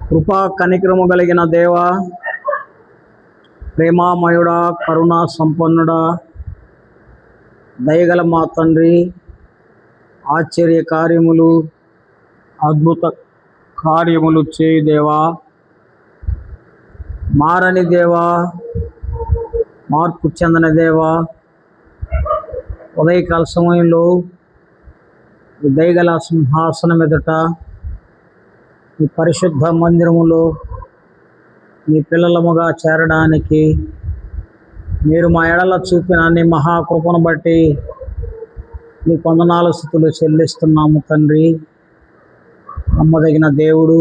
కృపా కనికరము కలిగిన దేవా, ప్రేమామయుడా, కరుణా సంపన్నుడా, దయగల మా తండ్రి, ఆశ్చర్య కార్యములు, అద్భుత కార్యములు చేయి దేవా, మారని దేవా, మార్పు చెందని దేవా, ఉదయకాల సమయంలో దయగల సింహాసనం ఎదుట ఈ పరిశుద్ధ మందిరములో మీ పిల్లలముగా చేరడానికి మీరు మా ఎడల చూపిన నీ మహాకృపను బట్టి మీ వందనాలు స్తుతులు చెల్లిస్తున్నాము తండ్రి. నమ్మదగిన దేవుడు,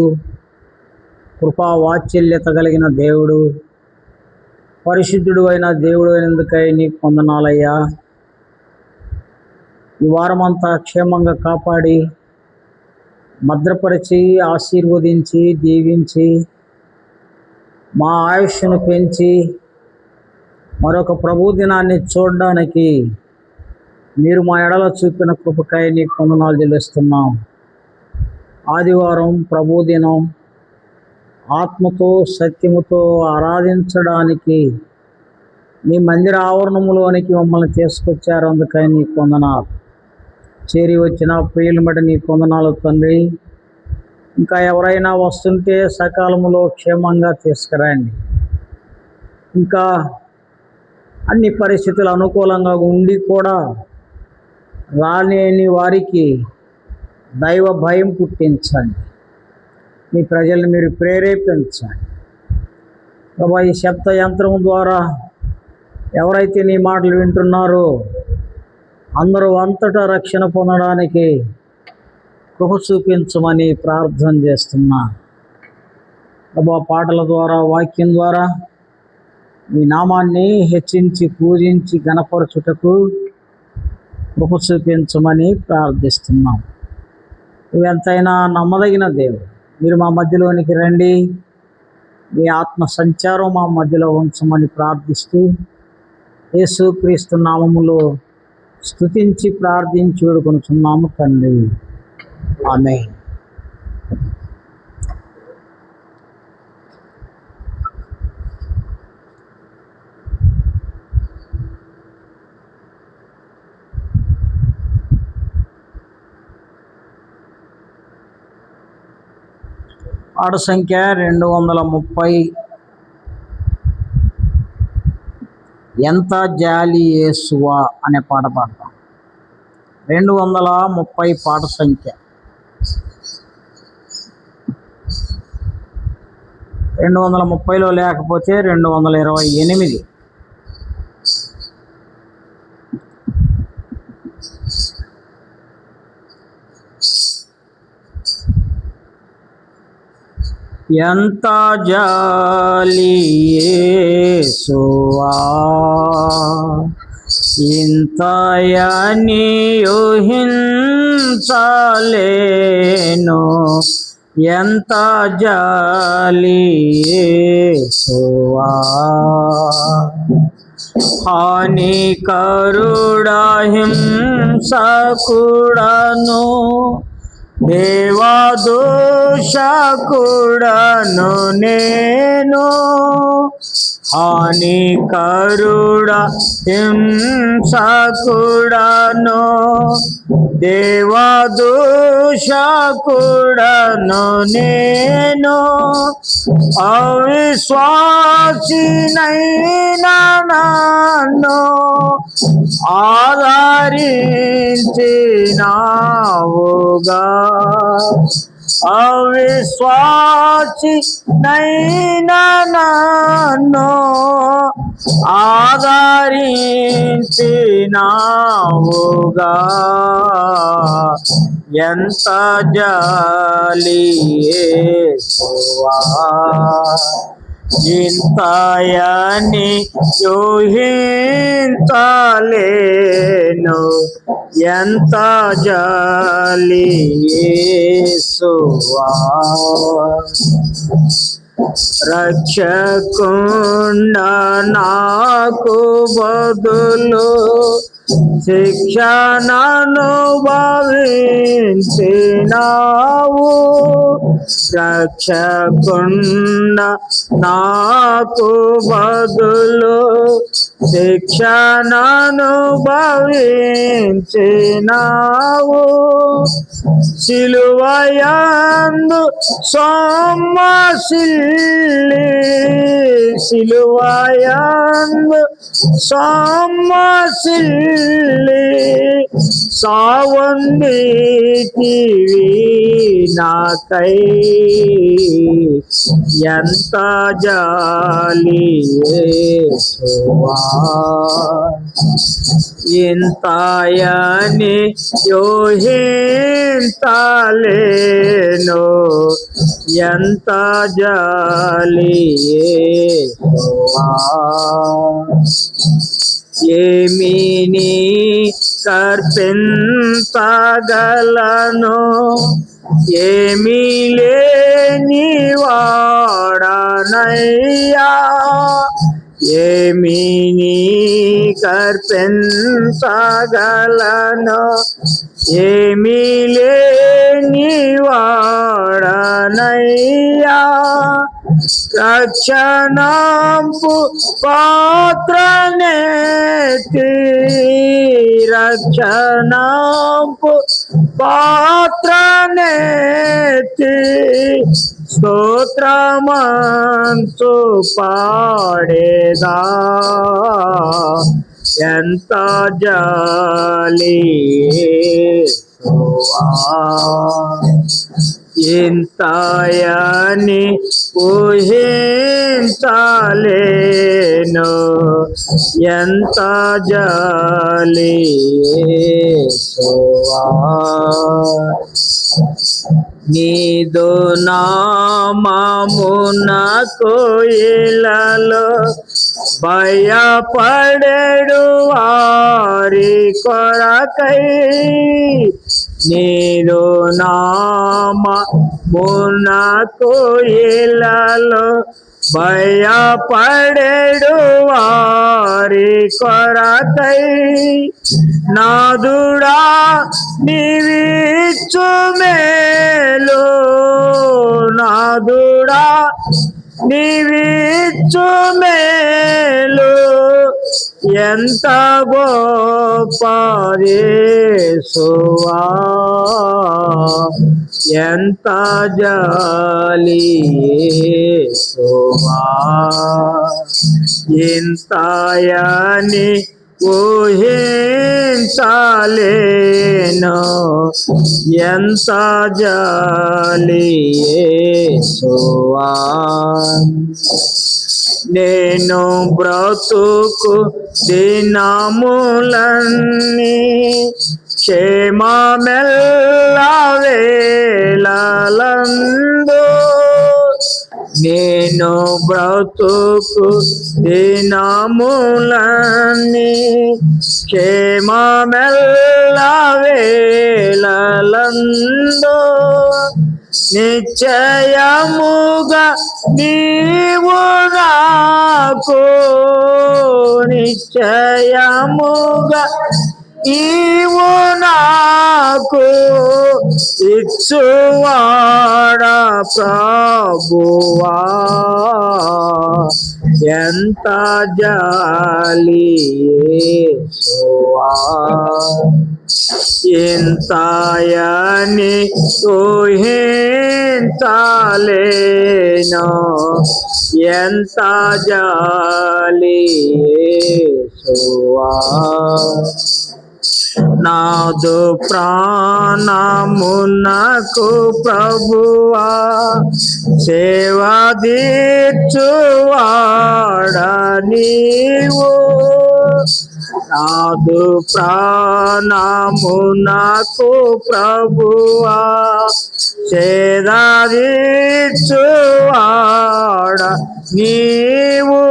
కృపా వాత్సల్యత కలిగిన దేవుడు, పరిశుద్ధుడు అయిన దేవుడు అయినందుకై నీకు వందనాలయ్యా. ఈ వారమంతా క్షేమంగా కాపాడి భద్రపరిచి ఆశీర్వదించి దీవించి మా ఆయుష్ను పెంచి మరొక ప్రభు దినాన్ని చూడడానికి మీరు మా ఎడల చూపిన కృపకై నీకు వందనాలు చెల్లిస్తున్నాం. ఆదివారం ప్రభు దినం ఆత్మతో సత్యముతో ఆరాధించడానికి మీ మందిర ఆవరణములోనికి మమ్మల్ని తీసుకొచ్చారు, అందుకై నీకు వందనాలు. చేరి వచ్చిన ప్రియుల బట్టి నీకు వందనాలు తండ్రి. ఇంకా ఎవరైనా వస్తుంటే సకాలంలో క్షేమంగా తీసుకురండి. ఇంకా అన్ని పరిస్థితులు అనుకూలంగా ఉండి కూడా రాలేని వారికి దైవ భయం పుట్టించండి. మీ ప్రజల్ని మీరు ప్రేరేపించండి ప్రభా. ఈ శబ్ద యంత్రం ద్వారా ఎవరైతే నీ మాటలు వింటున్నారో అందరూ అంతటా రక్షణ పొందడానికి కృప చూపించమని ప్రార్థన చేస్తున్నా ప్రభా. పాటల ద్వారా, వాక్యం ద్వారా మీ నామాన్ని హెచ్చించి పూజించి ఘనపరచుటకు కృప చూపించమని ప్రార్థిస్తున్నాం. ఎంతైనా నమ్మదగిన దేవుడు, మీరు మా మధ్యలోనికి రండి, మీ ఆత్మ సంచారం మా మధ్యలో ఉంచమని ప్రార్థిస్తూ యేసుక్రీస్తు నామములో స్తుతించి ప్రార్థించి వేడుకొనుచున్నాము తండ్రి. ఆమేన్. పాట సంఖ్య 230. ఎంత జాలి యేసువా అనే పాట పాడతాం. 230 పాట సంఖ్య. 230లో లేకపోతే 228. ఎంత జాలి యేసువా, ఇంతయని ఊహించలేను. ఎంత జాలి యేసువా, హానికరుడా హింసకుడను దేవదోషకుడను నేను. హానికరుడా హింసకుడను దేవదోషకుడను నేను. అవిశ్వాసినైనా నన్ను ఆదరించినావుగా, అవిశ్వాసినైనా నన్ను ఆదరించినావుగా. ఎంత జాలి యేసువా, ఇంతయని ఊహించలేను. ఎంత జాలి యేసువా, రక్షకుండ నాకు బదులు శిక్షణను భవించినావు, రక్షకుండ నాకు బదులు శిక్షణను భవించినావు. సిలువయందు సొమ్మసిల్లి, సిలువయందు సొమ్మసిల్లి సావొందితివి నాకై, ఎంత జాలి యేసువా. ఇంతయని యోహింతలేను, ఎంత జాలి యేసువా. ఏమిని కర్పించగలను, ఏమీ లేని వాడనయ్యా. ఏమిని కర్పించగలను, ఏమీ లేని వాడనయ్యా. రక్షణంపు పాత్రనేతి, రక్షణంపు పాత్రనేతి స్తోత్రమంచు పాడేదా, ఎంత జాలి యేసువా. ఇంతయని ఊహించలేను, ఎంత జాలి యేసువా. నీదు నామమునకు ఇలలో భయపడెడు వారి కొరకై, నీదు నామమునకు ఇలలో భయపడెడు వారి కొరకై. నాదుడా నీవిచ్చు మేలు, నాదుడా నీవిచ్చు మేలు, ఎంత గొప్ప యేసువా. ఎంత జాలి యేసువా. ఇంతయని ఊహించలేను, ఎంత జాలి యేసువా. నేను బ్రతుకు దినములన్నీ క్షేమమెల్ల వేళలందు, నేను బ్రతుకు దినములన్నీ క్షేమమెల్ల వేళలందు, నిశ్చయముగా నీవు నాకు, నిశ్చయముగా నీవు నాకు ఇచ్చువాడా ప్రభువా. ఎంత జాలి యేసువా. ఇంతయని ఊహించలేను, ఎంత జాలి యేసువా. నాదు ప్రాణమునకు ప్రభువా సేవ తీర్చువాడా నీవు, నాదు ప్రాణమునకు ప్రభువా సేవ తీర్చువాడా నీవు.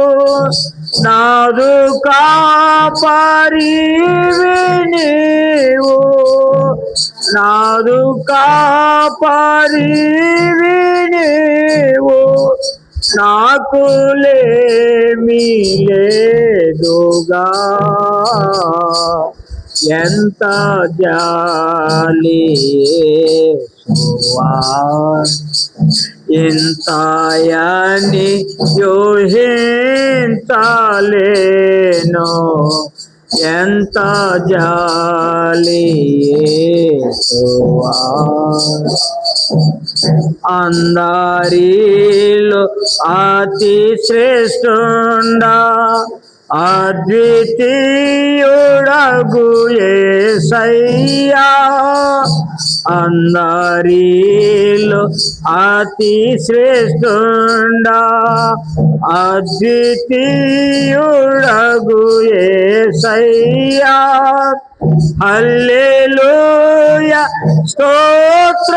నాదు కాపరివి నీవు, నాదు కాపరివి నీవు, నాకు లేమి లేదుగా. ఎంత జాలి యేసువా, ఇంతయని యోహించలేను, ఎంత జాలి యేసువా. అందరిలో అతి శ్రేష్ఠుండా అద్వితీయుడగు యేసయ్యా, అందరిలో అతి శ్రేష్ఠుండా అద్వితీయుడగు యేసయ్యా. హల్లెలూయా స్తోత్రములను,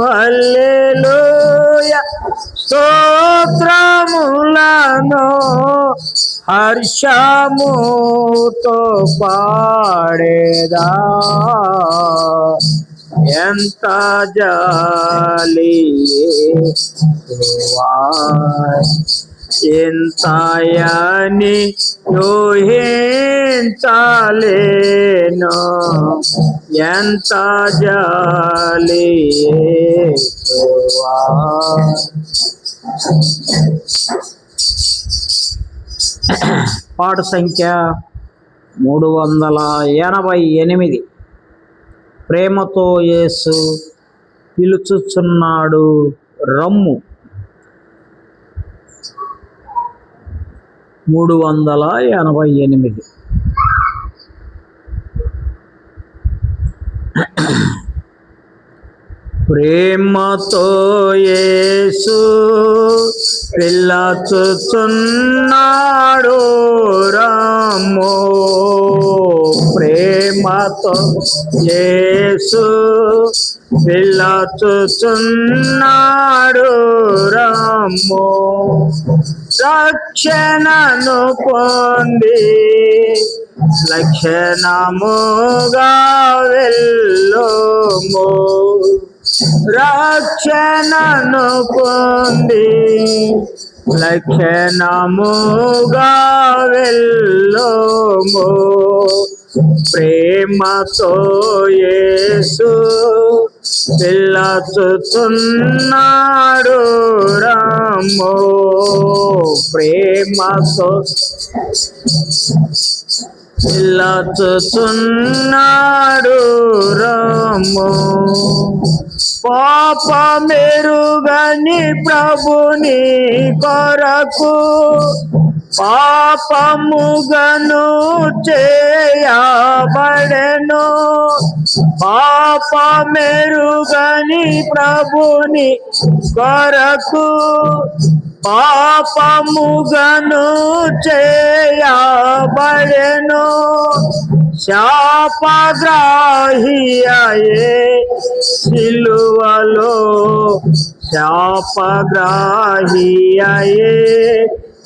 హల్లెలూయా స్తోత్రములను హర్షముతో పాడేదా, ఎంత జాలి యేసువా, ఇంతయని యోహించలేను, ఎంత జాలి యేసువా. పాట సంఖ్య 388. ప్రేమతో యేసు పిలుచుచున్నాడు రమ్ము. 388. ప్రేమతో యేసు పిలుచుచున్నాడు రమ్ము, ప్రేమతో యేసు పిలుచుచున్నాడు రమ్ము. రక్షణను పొంది లక్షణముగా వెళ్ళుము, రక్షణను పొంది లక్షణముగా వెళ్ళుము. ప్రేమతో యేసు పిలుచుచున్నాడు రమ్ము, ప్రేమతో పిలుచుచున్నాడు రమ్ము. పాపమెరుగని ప్రభుని కొరకు పాపముగను చేయబడెను, పాపమెరుగని ప్రభుని కొరకు పాపముగను చేయబడెను. శాపగ్రాహియే సిలువలో, శాపగ్రాహియే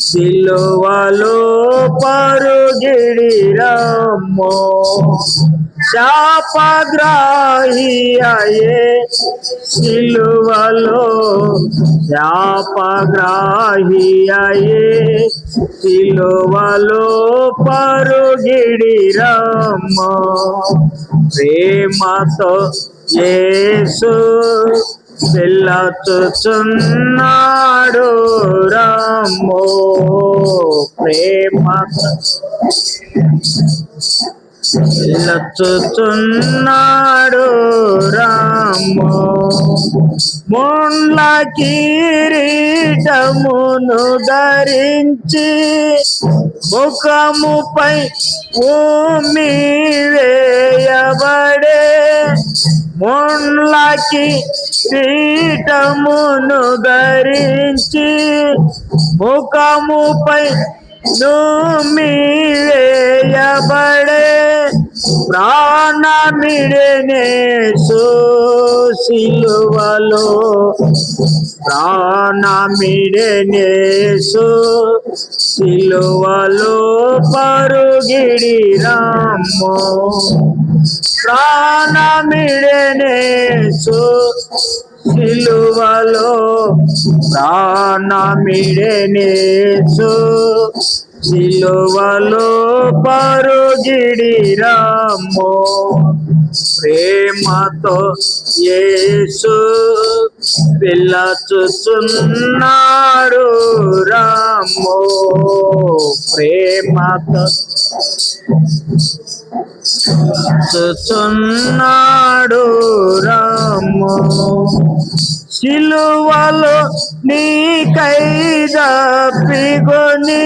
సిలువలో పరుగిడి రమ్ము, శాపగ్రాహియే సిలువలో, శాపగ్రాహియే సిలువలో పరుగిడి రమ్ము. ప్రేమతో యేసు పిలుచుచున్నాడు రమ్ము, ప్రేమతో పిలుచుచున్నాడు రమ్ము. ముండ్ల కిరీటమును ధరించి ముఖముపై ఉమ్మి వేయబడే, ముండ్ల కిరీటమును ధరించి ముఖముపై ఉమ్మి వేయబడే, ప్రాణమిడెనేసు సిలువలో, ప్రాణమిడెనేసు సిలువలో పరుగిడి రమ్ము, ప్రాణమిడెనేసు సిలువలో, ప్రాణమిడెనేసు సిలువలో పరుగిడి రమ్మో ప్రేమతో యేసు పిలుచుచున్నాడు రమ్మో ప్రేమతో చూచున్నాడు రమ్మో సిలువలో నీకై దప్పికొని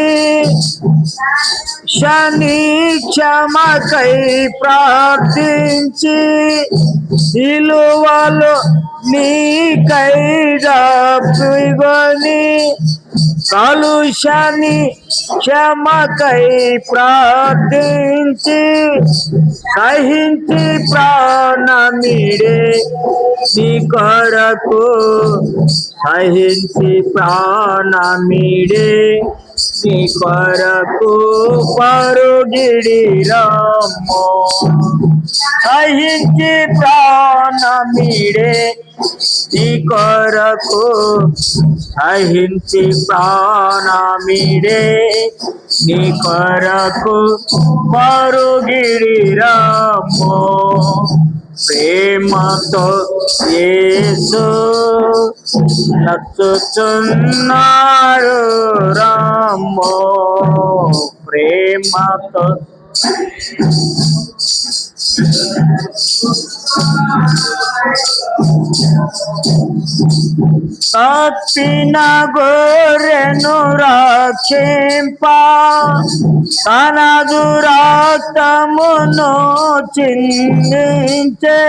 శని క్షమకై ప్రార్థించి సిలువలో నీకై దప్పికొని కలుషని క్షమకై ప్రార్థించి సహించి ప్రాణమిడే నీ కొరకు సహించి ప్రాణమిడే నీ కొరకు పరుగిడి రమ్మో సహించి ప్రాణమిడే నీ కొరకు సహించి ప్రాణమిడే నీ కొరకు పరుగిడి రమ్మో ప్రేమతో యేసు నచ్చుచున్నాడు రమ్మో ప్రేమతో తప్పిన గొర్రెను రక్షింప తనదు రక్తమును చిందించే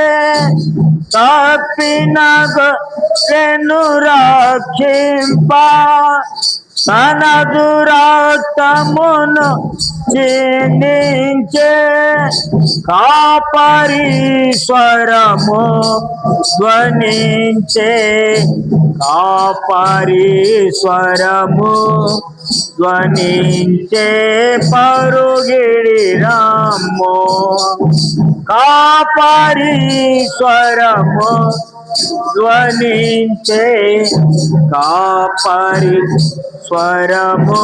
తప్పిన గొర్రెను రక్షింప తనదు రక్తమును చిందించే కాపరి స్వరము ధ్వనించే కాపరి స్వరము ధ్వనించే పరుగిడి రమ్మో కాపరి స్వరము ధ్వనించే కాపరి స్వరము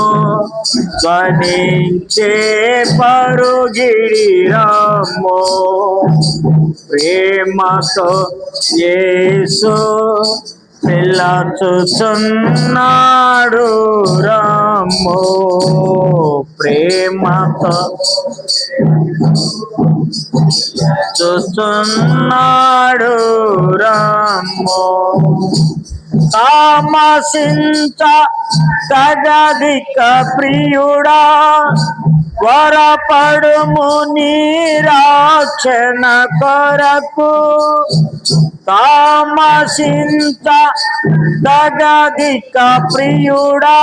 ధ్వనించే పరుగిడి రమ్మో ప్రేమతో యేసు పిలుచుచున్నాడు రమ్మో ప్రేమతో చూస్తున్నాడు రమ్మో తామసించ తగదిక ప్రియుడా త్వరపడుము నీ రక్షణ కొరకు తామసించ తగదిక ప్రియుడా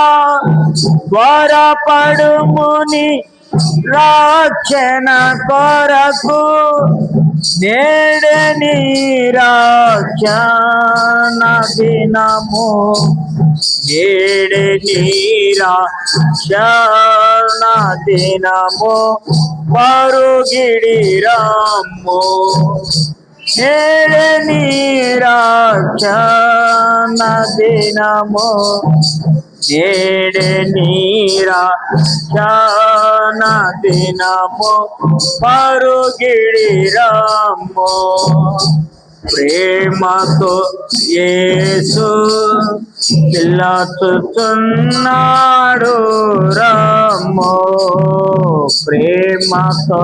త్వరపడుము నీ రక్షణ కొరకు నేడే నీ రక్షణ దినము నేడే నీ రక్షణ దినము పరుగిడి రమ్మో నేడే నీ రక్షణ దినము నేడే నీ రక్షణ దినము పరుగిడి రమ్మో ప్రేమతో యేసు పిలుచుచున్నాడు రమ్మో ప్రేమతో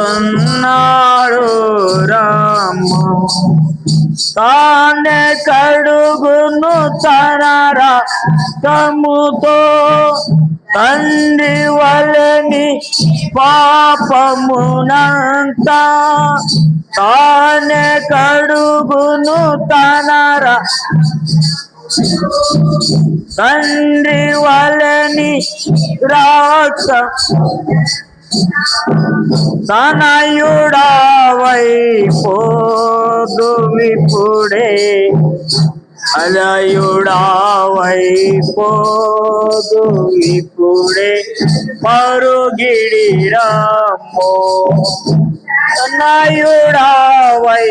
నచ్చుచున్నాడు రమ్మో తానే కడుగును తన రక్తముతో తండ్రి వలని పాపమునంతా తానే కడుగును తన తండ్రి వలని రక్తం తనయుడవై పోదు విపుడే అలయుడవై పోదు విపుడే పరుగిడి రమ్మో తనయుడవై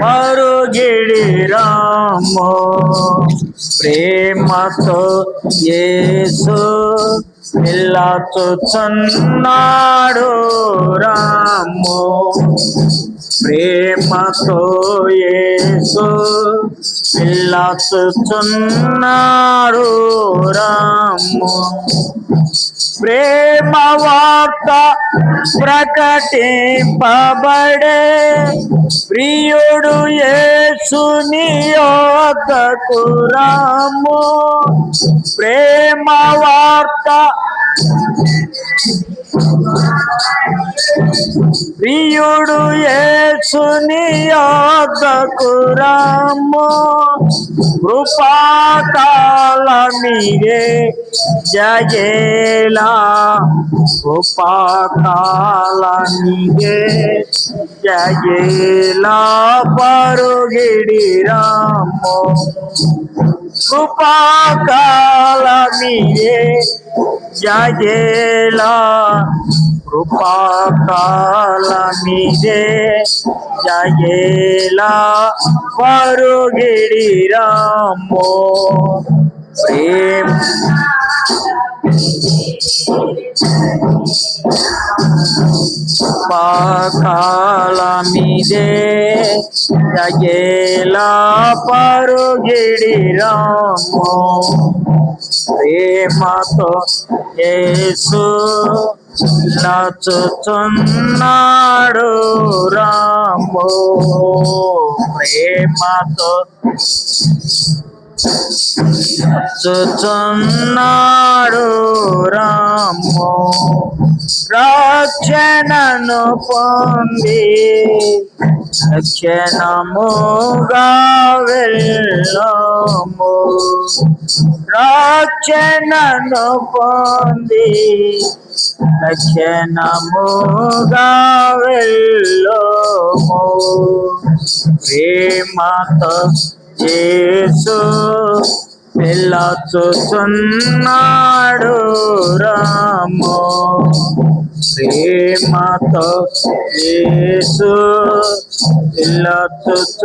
పరుగిడి రాము ప్రేమతో యేసు పిల్లచుచున్నాడు రాము ప్రేమతో యేసు పిల్లచుచున్నాడు రాము ప్రేమ వార్త ప్రకటింపబడే ప్రియుడు యేసుని యొద్దకు రాము ప్రేమ వార్త ప్రియుడు యేసుని యొద్దకు రాము కృపాకాలమిదే జయేలా కృపాకాలమిదే జయేలా పరుగిడి రాము కృపాకాలమిదే జయేలా కృపాకాలమిదే జయేలా పరుగిడి రాము ప్రేమ కృపాకాలమిదే జయేలా పరుగిడి రాము ప్రేమతో యేసు పిల్లచుచున్నాడు రాము ప్రేమతో చూచున్నాడు రాము రక్షణను పొంది రక్షణముగా వెళ్ళము రక్షణను పొంది రక్షణముగా వెళ్ళము ప్రేమతో యేసు పిల్లచుచున్నాడు రాము ప్రేమతో యేసు పిల్లచుచున్నాడు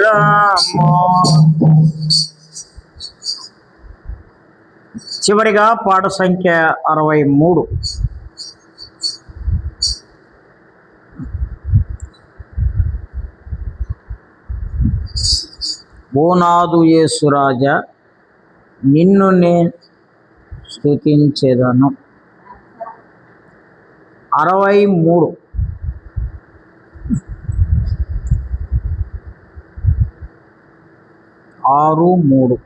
రాము చివరిగా పాట సంఖ్య 63 ఓనాదు యేసురాజా నిన్ను నేను స్తుతించెదను 63 6:3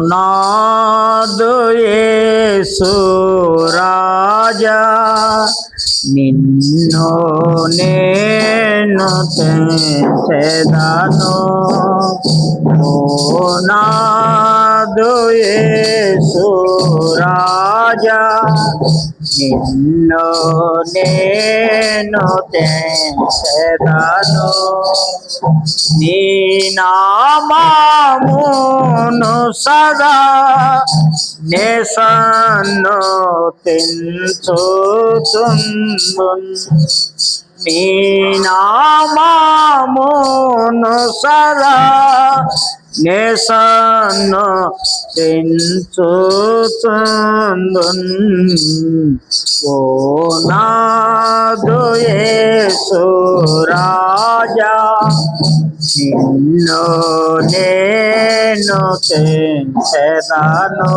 ఓనాదు యేసురాజా నిన్ను నేను తెంచెదను ఓనాదు యేసురాజా నిన్ను నేను తెంచెదను నీ నామమును సదా నేసన్ను తెంచుచుందున్ నీ నామమును సదా నేసన్ను తెంచుచుందున్ ఓనాదు యేసురాజా నిన్ను నేను తెంచెదను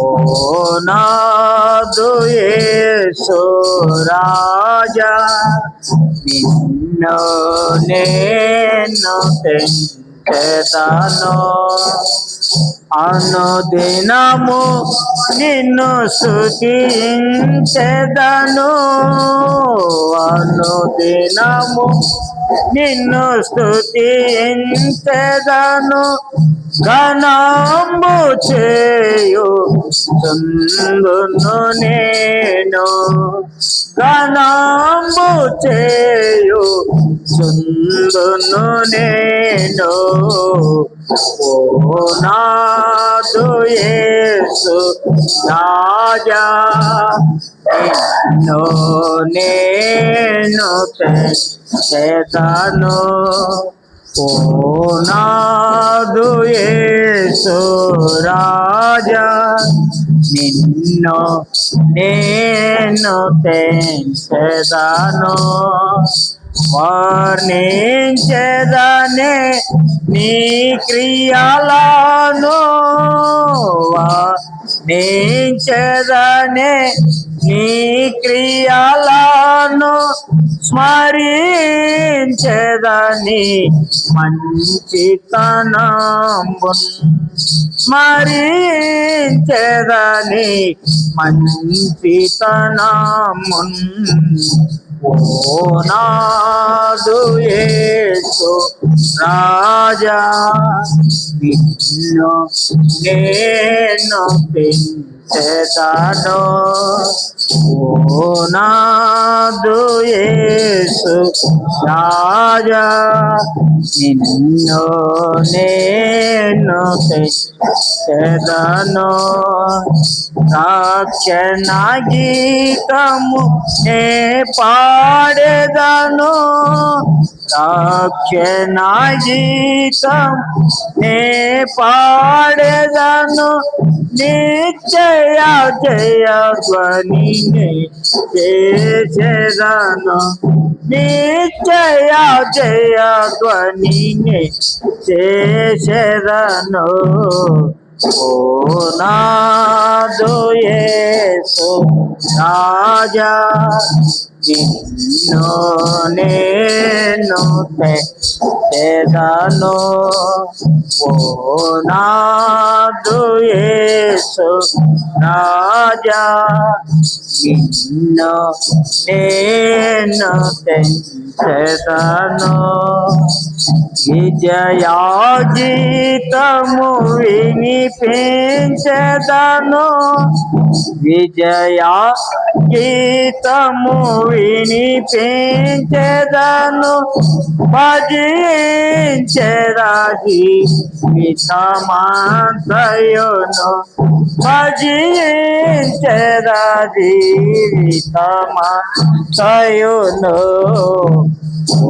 ఓనాదు యేసురాజా నిన్ను నేను తెంచెదను అనుదినము నిన్ను స్తుతించెదను అనుదినము నిన్ను స్తుతించెదను ఘనంబు చేయు చుందును నేను ఘనంబు చేయు చుందును నేను ఓ నాదు యేసు రాజా నిన్ను నేను తెచ్చెదను. ఓ నాదు యేసు రాజా నిన్ను నేను తెచ్చెదను. వర్ణించెదనే నీ క్రియలను, వర్ణించెదనే నీ క్రియలను, స్మరించెదని మంచితనమున్, స్మరించెదని మంచితనమున్. ఓ నాదు యేసు రాజా నిన్ను నేను పెంచెదను. ఓ నాదు యేసు రాజా నిన్ను నేను తెచ్చెదను. రక్షణ గీతము నే పాడెదను, రక్షణ గీతం నే పాడెదను. నిశ్చయ జయ ధ్వనిని చేసెదను, నిశ్చయ జయ ధ్వనిని చేసెదను. ఓ నాదు యేసు రాజా నిన్ను నేను తెచ్చెదను. ఓ నాదు యేసు రాజా నిన్ను నేను తెచ్చెదను. విజయాగీతము వినిపించెదను, విజయా గీతము వినిపించెదను. భజించెదది వితమంతయును, భజించెదది వితమంతయును. ఓ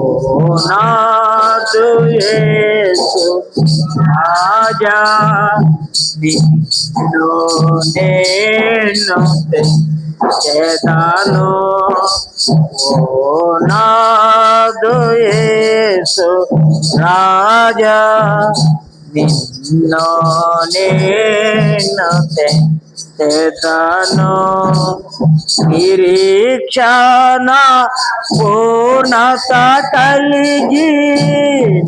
నాదు యేసు రాజా నిన్ను నేను తెచ్చెదను. ఓ నాదు యేసు రాజా నిన్ను నేను తెచ్చెదను. నిరీక్షణ పూర్ణత కలిగి,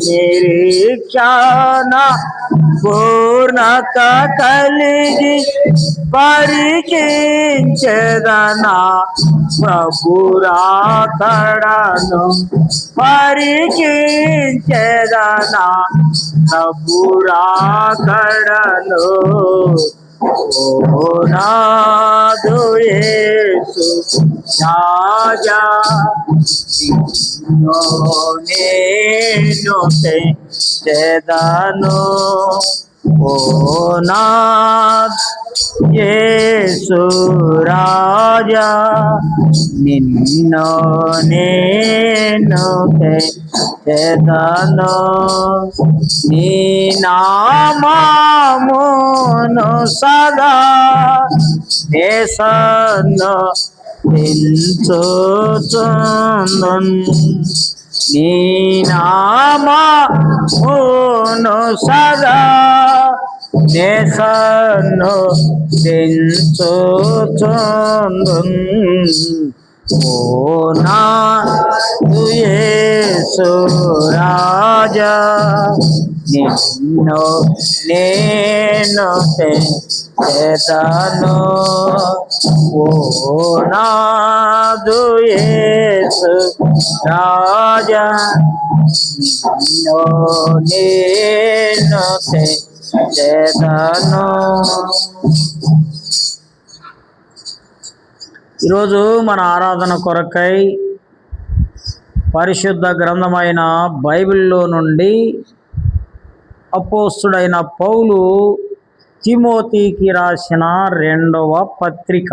నిరీక్షణ పూర్ణత కలిగి పరికించెదనా ప్రభురాకడను, పరికించెదనా ప్రభురాకడను. ఓ నాదు యేసు రాజా నిన్ను నేను తెచ్చెదను. ఓ నాదు యేసు రాజా నిన్ను నేను తెచ్చెదను. నీ నామమును సదా దేశను దించుచుందున్, నీ నామమును సదా దేశను దించుచుందున్. ఓ నాదు యేసు రాజా నిన్ను నేను తెచ్చెదను. ఓ నాదు యేసు రాజా నిన్ను నేను తెచ్చెదను. ఈరోజు మన ఆరాధన కొరకై పరిశుద్ధ గ్రంథమైన బైబిల్లో నుండి అపోస్తుడైన పౌలు తిమోతికి రాసిన 2వ పత్రిక,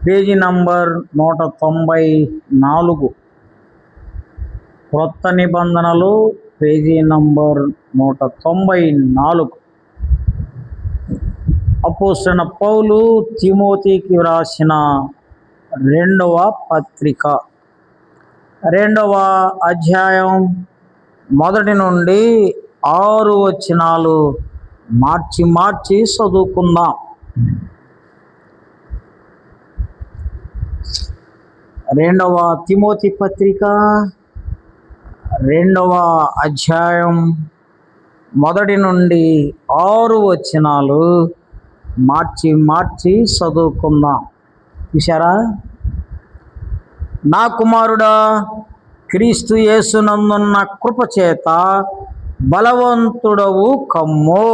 పేజీ నంబర్ 194. క్రొత్త నిబంధనలు, పేజీ నంబర్ 194. అపోస్తుడైన పౌలు తిమోతికి రాసిన 2వ పత్రిక, 2వ అధ్యాయం 1 నుండి 6 వచనాలు మార్చి చదువుకుందాం. 2వ తిమోతి పత్రిక 2వ అధ్యాయం 1 నుండి 6 వచనాలు మార్చి చదువుకుందాం. చూశారా? నా కుమారుడా, క్రీస్తు యేసునందున్న కృపచేత బలవంతుడవు కమ్ము.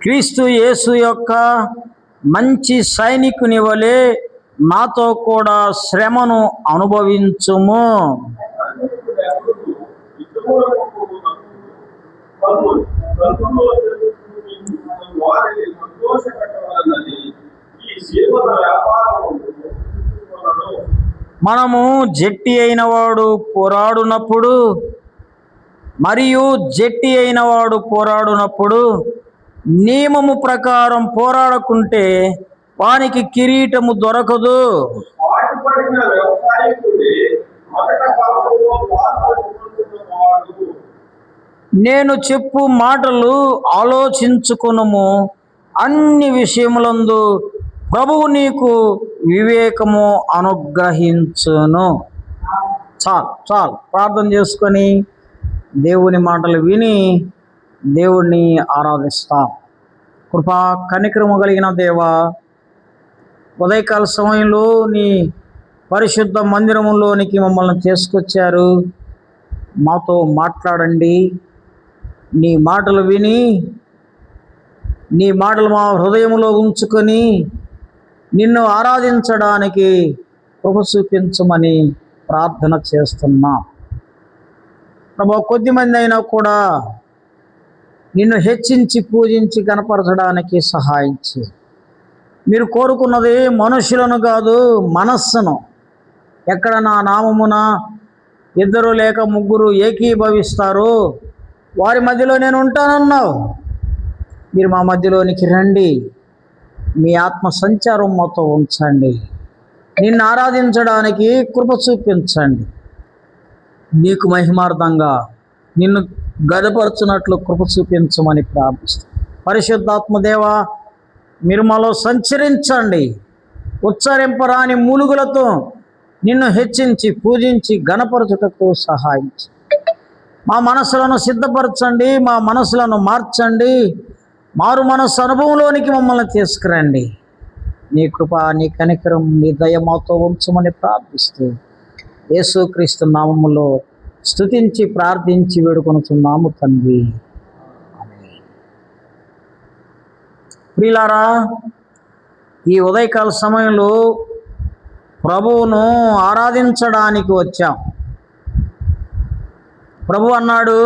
క్రీస్తు యేసు యొక్క మంచి సైనికుని వలె నాతో కూడా శ్రమను అనుభవించుము. మనము జట్టి అయిన వాడు పోరాడునప్పుడు నియమము ప్రకారం పోరాడకుంటే వానికి కిరీటము దొరకదు. నేను చెప్పు మాటలు ఆలోచించుకొనుము. అన్ని విషయములందు ప్రభువు నీకు వివేకము అనుగ్రహించును. చాలు ప్రార్థన చేసుకొని దేవుని మాటలు విని దేవుణ్ణి ఆరాధిస్తాం. కృపా కనికరము కలిగిన దేవా, ఉదయకాల సమయంలో నీ పరిశుద్ధ మందిరములోనికి మమ్మల్ని తీసుకొచ్చారు. మాతో మాట్లాడండి. నీ మాటలు విని నీ మాటలు మా హృదయంలో ఉంచుకొని నిన్ను ఆరాధించడానికి కృప చూపించమని ప్రార్థన చేస్తున్నాం. ప్రభు, కొద్దిమంది అయినా కూడా నిన్ను హెచ్చించి పూజించి కనపరచడానికి సహాయం చేయి. మీరు కోరుకున్నది మనుషులను కాదు, మనస్సును. ఎక్కడ నా నామమున 2 లేక 3 ఏకీభవిస్తారో వారి మధ్యలో నేను ఉంటానన్నావు. మీరు మా మధ్యలోనికి రండి. మీ ఆత్మ సంచారం మాతో ఉంచండి. నిన్ను ఆరాధించడానికి కృప చూపించండి. నీకు మహిమార్థంగా నిన్ను గదపరచునట్లు కృప చూపించమని ప్రార్థిస్తాం. పరిశుద్ధాత్మదేవ, మీరు మాలో సంచరించండి. ఉచ్చరింపరాని మూలుగులతో నిన్ను హెచ్చించి పూజించి గణపరచుటకు సహాయం చేయండి. మా మనసులను సిద్ధపరచండి. మా మనసులను మార్చండి. మారు మనస్సు అనుభవంలోనికి మమ్మల్ని తీసుకురండి. నీ కృప, నీ కనికరం, నీ దయ మాతో ఉంచమని ప్రార్థిస్తూ యేసుక్రీస్తు నామములో స్తుతించి ప్రార్థించి వేడుకొనుచున్నాము తండ్రి. ఆమేన్. ప్రియులారా, ఈ ఉదయకాల సమయంలో ప్రభువును ఆరాధించడానికి వచ్చాం. ప్రభు అన్నాడు,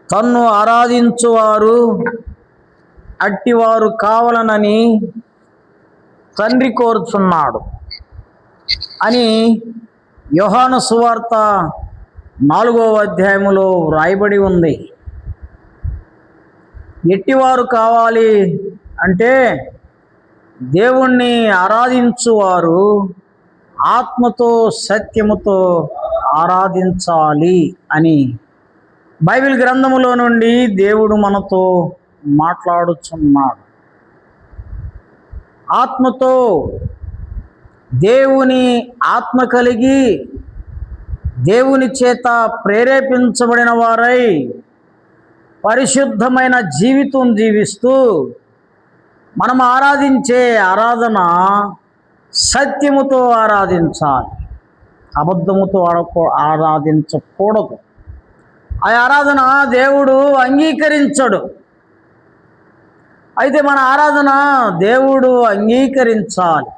తన్ను ఆరాధించువారు అట్టివారు కావాలనని తండ్రి కోరుచున్నాడు అని యోహాను సువార్త 4వ అధ్యాయములో వ్రాయబడి ఉంది. ఎట్టివారు కావాలి అంటే దేవుణ్ణి ఆరాధించువారు ఆత్మతో సత్యముతో ఆరాధించాలి అని బైబిల్ గ్రంథములో నుండి దేవుడు మనతో మాట్లాడుచున్నాడు. ఆత్మతో, దేవుని ఆత్మ కలిగి దేవుని చేత ప్రేరేపించబడిన వారై పరిశుద్ధమైన జీవితం జీవిస్తూ మనం ఆరాధించే ఆరాధన సత్యముతో ఆరాధించాలి. అబద్ధముతో ఆరాధించకూడదు. ఆ ఆరాధన దేవుడు అంగీకరించడు. అయితే మన ఆరాధన దేవుడు అంగీకరించాలి.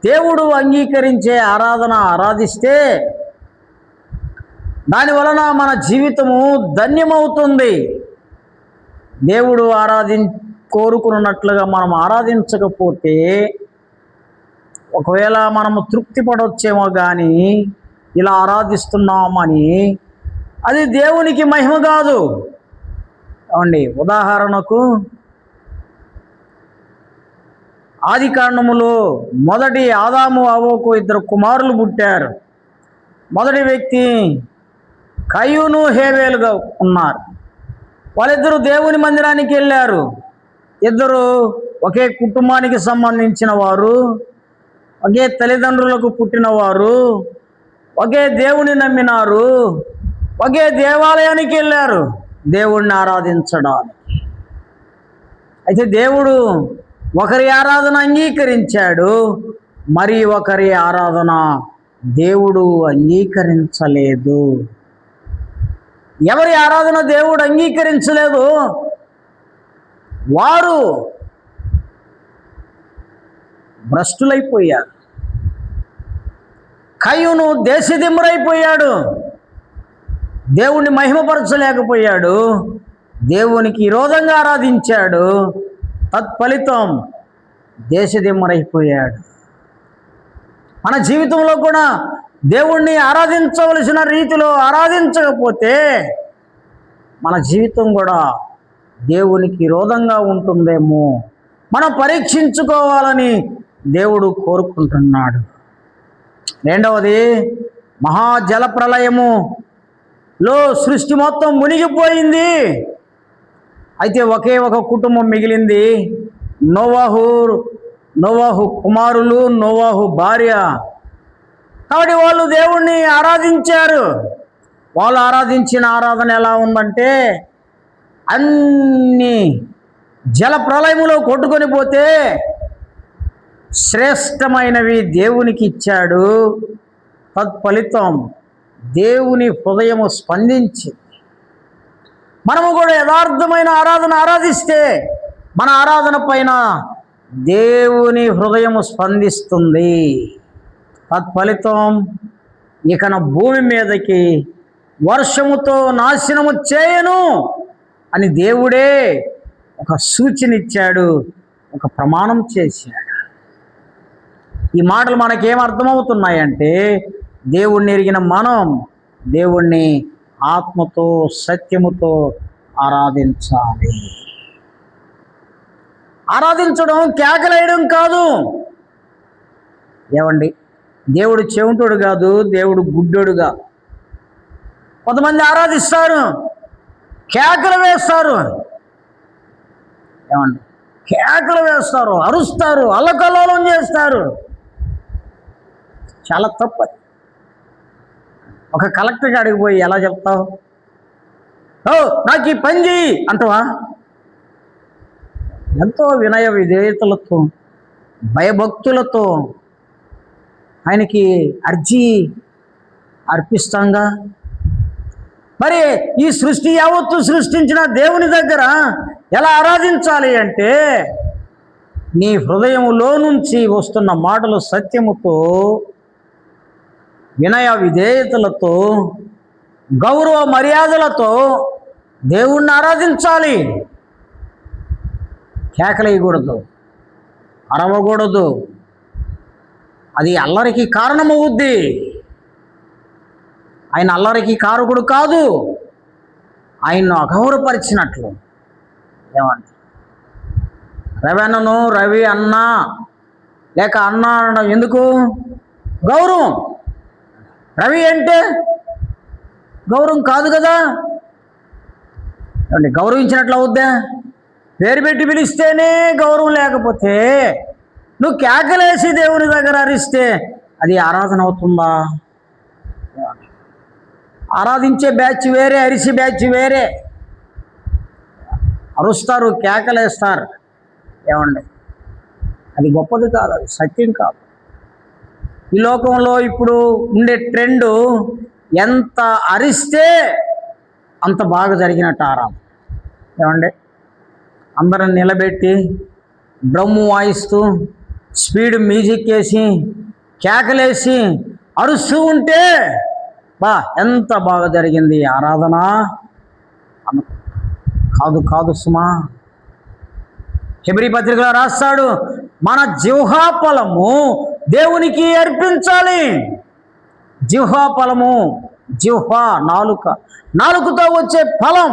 దేవుడు అంగీకరించే ఆరాధన ఆరాధిస్తే దాని వలన మన జీవితము ధన్యమవుతుంది. దేవుడు కోరుకున్నట్లుగా మనం ఆరాధించకపోతే ఒకవేళ మనము తృప్తి పడవచ్చేమో కానీ ఇలా ఆరాధిస్తున్నామని అది దేవునికి మహిమ కాదు. ఏమండి, ఉదాహరణకు ఆది కాండములో మొదటి ఆదాము అవ్వకు 2 కుమారులు పుట్టారు. మొదటి వ్యక్తి కయ్యూను హేబేలుగా ఉన్నారు. వాళ్ళిద్దరూ దేవుని మందిరానికి వెళ్ళారు. ఇద్దరు ఒకే కుటుంబానికి సంబంధించిన వారు, ఒకే తల్లిదండ్రులకు పుట్టినవారు, ఒకే దేవుని నమ్మినారు, ఒకే దేవాలయానికి వెళ్ళారు దేవుణ్ణి ఆరాధించడానికి. అయితే దేవుడు ఒకరి ఆరాధన అంగీకరించాడు, మరి ఒకరి ఆరాధన దేవుడు అంగీకరించలేదు. ఎవరి ఆరాధన దేవుడు అంగీకరించలేదు వారు భ్రష్టులైపోయారు. కయ్యూను దేశదిమ్మరైపోయాడు, దేవుణ్ణి మహిమపరచలేకపోయాడు, దేవునికి విరోధంగా ఆరాధించాడు. తత్ఫలితం దేశదిమ్మరైపోయాడు. మన జీవితంలో కూడా దేవుణ్ణి ఆరాధించవలసిన రీతిలో ఆరాధించకపోతే మన జీవితం కూడా దేవునికి విరోధంగా ఉంటుందేమో మనం పరీక్షించుకోవాలని దేవుడు కోరుకుంటున్నాడు. రెండవది, మహాజల ప్రళయములో సృష్టి మొత్తం మునిగిపోయింది. అయితే ఒకే ఒక కుటుంబం మిగిలింది, నోవాహు కుమారులు, నోవాహు భార్య. కాబట్టి వాళ్ళు దేవుణ్ణి ఆరాధించారు. వాళ్ళు ఆరాధించిన ఆరాధన ఎలా ఉందంటే, అన్ని జల ప్రళయములో కొట్టుకొని పోతే శ్రేష్టమైనవి దేవునికి ఇచ్చాడు. తత్ఫలితం దేవుని హృదయము స్పందించింది. మనము కూడా యథార్థమైన ఆరాధన ఆరాధిస్తే మన ఆరాధన పైన దేవుని హృదయము స్పందిస్తుంది. తత్ఫలితం ఇకన భూమి మీదకి వర్షముతో నాశనము చేయను అని దేవుడే ఒక సూచన ఇచ్చాడు, ఒక ప్రమాణం చేశాడు. ఈ మాటలు మనకేం అర్థమవుతున్నాయంటే, దేవుణ్ణి ఎరిగిన మనం దేవుణ్ణి ఆత్మతో సత్యముతో ఆరాధించాలి. ఆరాధించడం కేకలేయడం కాదు. ఏమండి, దేవుడు చెవిటోడు కాదు, దేవుడు గుడ్డోడుగా. కొంతమంది ఆరాధిస్తారు, కేకలు వేస్తారు. ఏమండి, కేకలు వేస్తారు, అరుస్తారు, అల్లకల్లోలం చేస్తారు. చాలా తప్పది. ఒక కలెక్టర్ కాడికి పోయి ఎలా చెప్తావు? నాకు ఈ పని చెయ్యి అంటవా? ఎంతో వినయ విధేయతలతో భయభక్తులతో ఆయనకి అర్జీ అర్పిస్తాంగా. మరి ఈ సృష్టి యావత్తు సృష్టించిన దేవుని దగ్గర ఎలా ఆరాధించాలి అంటే, నీ హృదయంలో నుంచి వస్తున్న మాటలు సత్యముతో, వినయ విధేయతలతో, గౌరవ మర్యాదలతో దేవుణ్ణి ఆరాధించాలి. కేకలేయకూడదు, అరవకూడదు. అది అల్లరికి కారణమవుద్ది. ఆయన అల్లరికి కారకుడు కాదు, ఆయన్ను అగౌరవపరిచినట్లు. ఏమండి, రవి రవి అన్నా లేక అన్నా అనడం ఎందుకు? గౌరవం. రవి అంటే గౌరవం కాదు కదా. ఏమండి, గౌరవించినట్లు అవుద్దా? పేరు పెట్టి పిలిస్తేనే గౌరవం లేకపోతే నువ్వు కేకలేసి దేవుని దగ్గర అరిస్తే అది ఆరాధన అవుతుందా? ఆరాధించే బ్యాచ్ వేరే, అరిసి బ్యాచ్ వేరే. అరుస్తారు, కేకలేస్తారు. ఏమండి, అది గొప్పది కాదు, అది సత్యం కాదు. ఈ లోకంలో ఇప్పుడు ఉండే ట్రెండు ఎంత అరిస్తే అంత బాగా జరిగినట్టు ఆరాధన. ఏమండి, అందరం నిలబెట్టి డ్రమ్ము వాయిస్తూ స్పీడ్ మ్యూజిక్ వేసి కేకలేసి అరుస్తూ ఉంటే ఎంత బాగా జరిగింది ఆరాధన. కాదు సుమా. హెబ్రీ పత్రికలో రాస్తాడు, మన జిహ్వా ఫలము దేవునికి అర్పించాలి. జిహ్వా ఫలము, జిహ్వా నాలుకతో వచ్చే ఫలం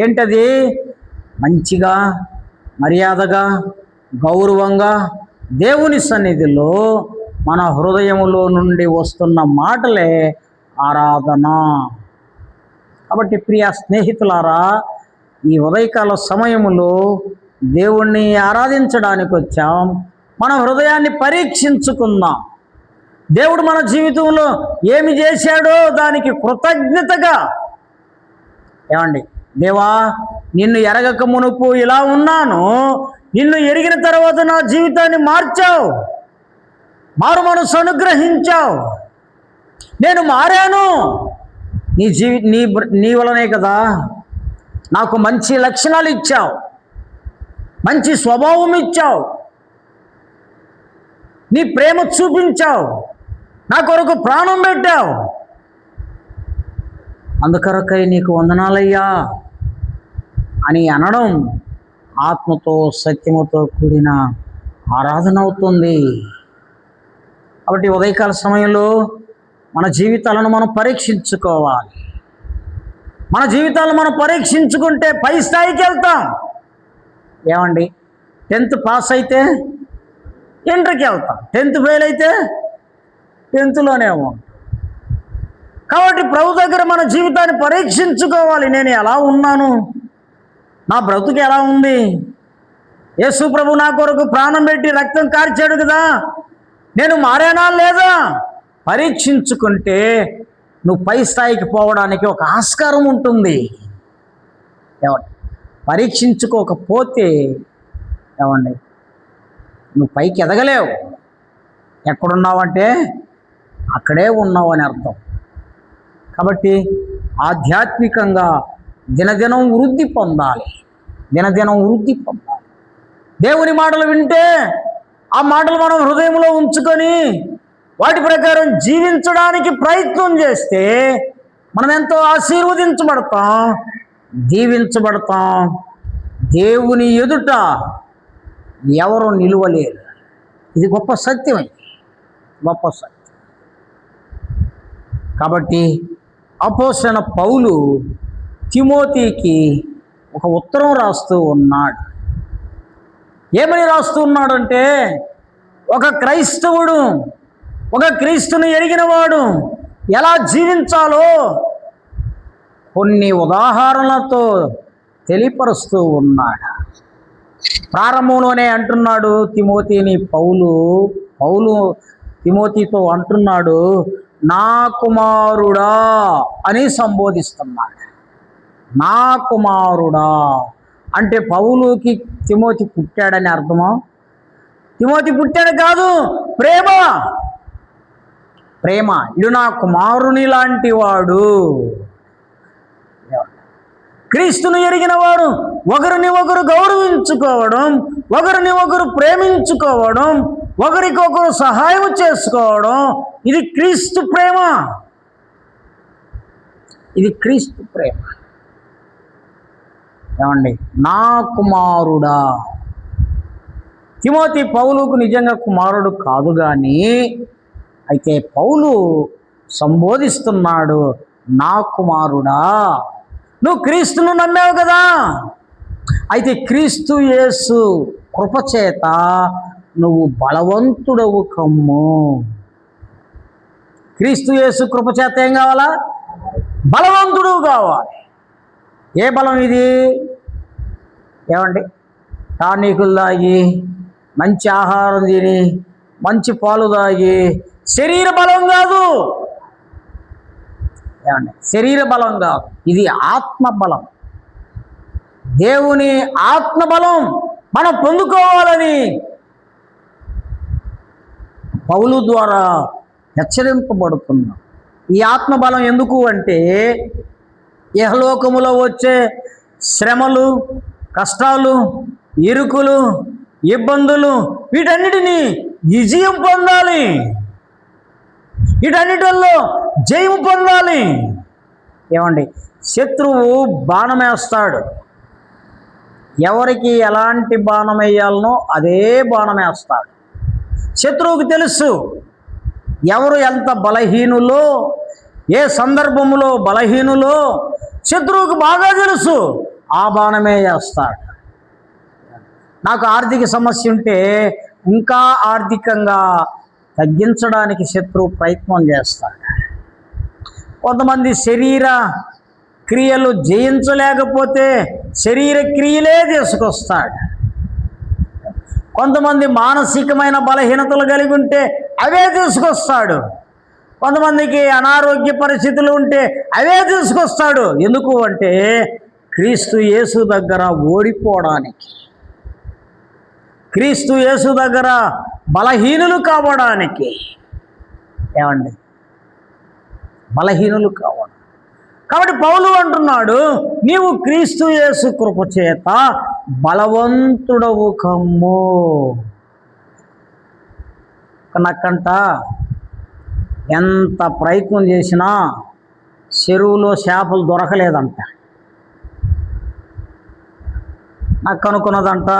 ఏంటది? మంచిగా, మర్యాదగా, గౌరవంగా దేవుని సన్నిధిలో మన హృదయములో నుండి వస్తున్న మాటలే ఆరాధన. కాబట్టి ప్రియ స్నేహితులారా, ఈ ఉదయకాల సమయములో దేవుణ్ణి ఆరాధించడానికి వచ్చాం. మన హృదయాన్ని పరీక్షించుకుందాం. దేవుడు మన జీవితంలో ఏమి చేశాడో దానికి కృతజ్ఞతగా, ఏమండి, దేవా నిన్ను ఎరగక మునుపు ఇలా ఉన్నాను, నిన్ను ఎరిగిన తర్వాత నా జీవితాన్ని మార్చావు, మారు మనసు అనుగ్రహించావు, నేను మారాను. నీ వలనే కదా నాకు మంచి లక్షణాలు ఇచ్చావు, మంచి స్వభావం ఇచ్చావు, నీ ప్రేమ చూపించావు, నా కొరకు ప్రాణం పెట్టావు, అందుకొరకై నీకు వందనాలయ్యా అని అనడం ఆత్మతో సత్యముతో కూడిన ఆరాధన అవుతుంది. కాబట్టి ఉదయకాల సమయంలో మన జీవితాలను మనం పరీక్షించుకోవాలి. మన జీవితాలను మనం పరీక్షించుకుంటే పై స్థాయికి వెళ్తాం. ఏమండి, 10th పాస్ అయితే ఇంటర్కి వెళ్తాం, 10th ఫెయిల్ అయితే 10thలోనే ఉంటాం. కాబట్టి ప్రభు దగ్గర మన జీవితాన్ని పరీక్షించుకోవాలి. నేను ఎలా ఉన్నాను, నా బ్రతుకు ఎలా ఉంది? యేసు ప్రభు నా కొరకు ప్రాణం పెట్టి రక్తం కార్చాడు కదా, నేను మారానా లేదా? పరీక్షించుకుంటే నువ్వు పై స్థాయికి పోవడానికి ఒక ఆస్కారం ఉంటుంది. ఏమండి, పరీక్షించుకోకపోతే ఏమండి నువ్వు పైకి ఎదగలేవు. ఎక్కడున్నావంటే అక్కడే ఉన్నావు అని అర్థం. కాబట్టి ఆధ్యాత్మికంగా దినదినం వృద్ధి పొందాలి. దేవుని మాటలు వింటే ఆ మాటలు మనం హృదయంలో ఉంచుకొని వాటి ప్రకారం జీవించడానికి ప్రయత్నం చేస్తే మనం ఎంతో ఆశీర్వదించబడతాం, దీవించబడతాం. దేవుని ఎదుట ఎవరు నిలువలేరు. ఇది గొప్ప సత్యం. కాబట్టి అపోస్తలుడైన పౌలు తిమోతికి ఒక ఉత్తరం రాస్తూ ఉన్నాడు. ఏమని రాస్తూ ఉన్నాడంటే, ఒక క్రైస్తవుడు, ఒక క్రీస్తుని ఎరిగినవాడు ఎలా జీవించాలో కొన్ని ఉదాహరణలతో తెలియపరుస్తూ ఉన్నాడు. ప్రారంభంలోనే అంటున్నాడు పౌలు తిమోతితో అంటున్నాడు, నా కుమారుడా అని సంబోధిస్తున్నాడు. నా కుమారుడా అంటే పౌలుకి తిమోతి పుట్టాడని అర్థమా? తిమోతి పుట్టాడు కాదు, ప్రేమ. ఇడు నా కుమారుని లాంటి వాడు. క్రీస్తును ఎరిగిన వారు ఒకరిని ఒకరు గౌరవించుకోవడం, ఒకరిని ఒకరు ప్రేమించుకోవడం, ఒకరికొకరు సహాయం చేసుకోవడం, ఇది క్రీస్తు ప్రేమ. ఏమండి, నా కుమారుడా. తిమోతి పౌలుకు నిజంగా కుమారుడు కాదు, కానీ అయితే పౌలు సంబోధిస్తున్నాడు, నా కుమారుడా, నువ్వు క్రీస్తును నమ్మావు కదా, అయితే క్రీస్తు యేసు కృపచేత నువ్వు బలవంతుడవు కమ్ము. క్రీస్తు యేసు కృపచేత ఏం కావాలా? బలవంతుడు కావాలి. ఏ బలం ఇది? ఏమండి, టానికులు తాగి, మంచి ఆహారం తిని, మంచి పాలు తాగి శరీర బలం కాదు. ఏమండి, శరీర బలం కాదు, ఇది ఆత్మబలం. దేవుని ఆత్మబలం మనం పొందుకోవాలని పౌలు ద్వారా హెచ్చరింపబడుతున్నాం. ఈ ఆత్మబలం ఎందుకు అంటే ఇహలోకములో వచ్చే శ్రమలు, కష్టాలు, ఇరుకులు, ఇబ్బందులు వీటన్నిటినీ విజయం పొందాలి, వీటన్నిటిలో జయం పొందాలి. ఏమండి, శత్రువు బాణం వేస్తాడు, ఎవరికి ఎలాంటి బాణం వేయాలనో అదే బాణం వేస్తాడు. శత్రువుకి తెలుసు ఎవరు ఎంత బలహీనులో, ఏ సందర్భంలో బలహీనులో శత్రువుకు బాగా తెలుసు, ఆ బాణమే వేస్తాడు. నాకు ఆర్థిక సమస్య ఉంటే ఇంకా ఆర్థికంగా తగ్గించడానికి శత్రువు ప్రయత్నం చేస్తాడు. కొంతమంది శరీర క్రియలు జయించలేకపోతే శరీర క్రియలే తీసుకొస్తాడు. కొంతమంది మానసికమైన బలహీనతలు కలిగి ఉంటే అవే తీసుకొస్తాడు. కొంతమందికి అనారోగ్య పరిస్థితులు ఉంటే అవే తీసుకొస్తాడు. ఎందుకు అంటే క్రీస్తు యేసు దగ్గర ఓడిపోవడానికి, క్రీస్తు యేసు దగ్గర బలహీనులు కావడానికి. ఏమండి, బలహీనులు కావడం. కాబట్టి పౌలు అంటున్నాడు, నీవు క్రీస్తు యేసు కృప చేత బలవంతుడవు కమ్ము. నక్కంట ఎంత ప్రయత్నం చేసినా చెరువులో చేపలు దొరకలేదంట. నక్క అనుకున్నదంట,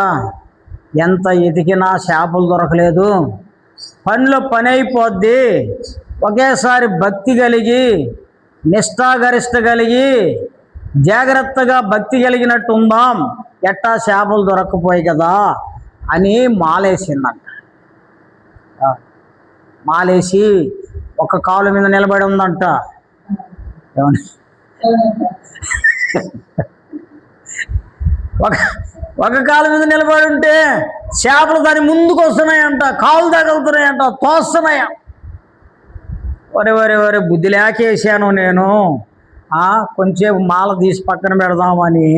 ఎంత ఎతికినా చేపలు దొరకలేదు, పనిలో పని అయిపోద్ది, ఒకేసారి భక్తి కలిగి నిష్ఠాగరిష్ట కలిగి జాగ్రత్తగా భక్తి కలిగినట్టు ఉందాం, ఎట్టా చేపలు దొరక్కపోయి కదా అని మాలేసిందంట. మాలేసి ఒక కాలు మీద నిలబడి ఉందంట. ఒక కాలు మీద నిలబడి ఉంటే చేపలు దాని ముందుకు వస్తున్నాయంట, కాలు తగులుతున్నాయంట, తోస్తున్నాయా. ఒరే బుద్ధి లేకేసాను నేను, కొంచెం మాల తీసి పక్కన పెడదామని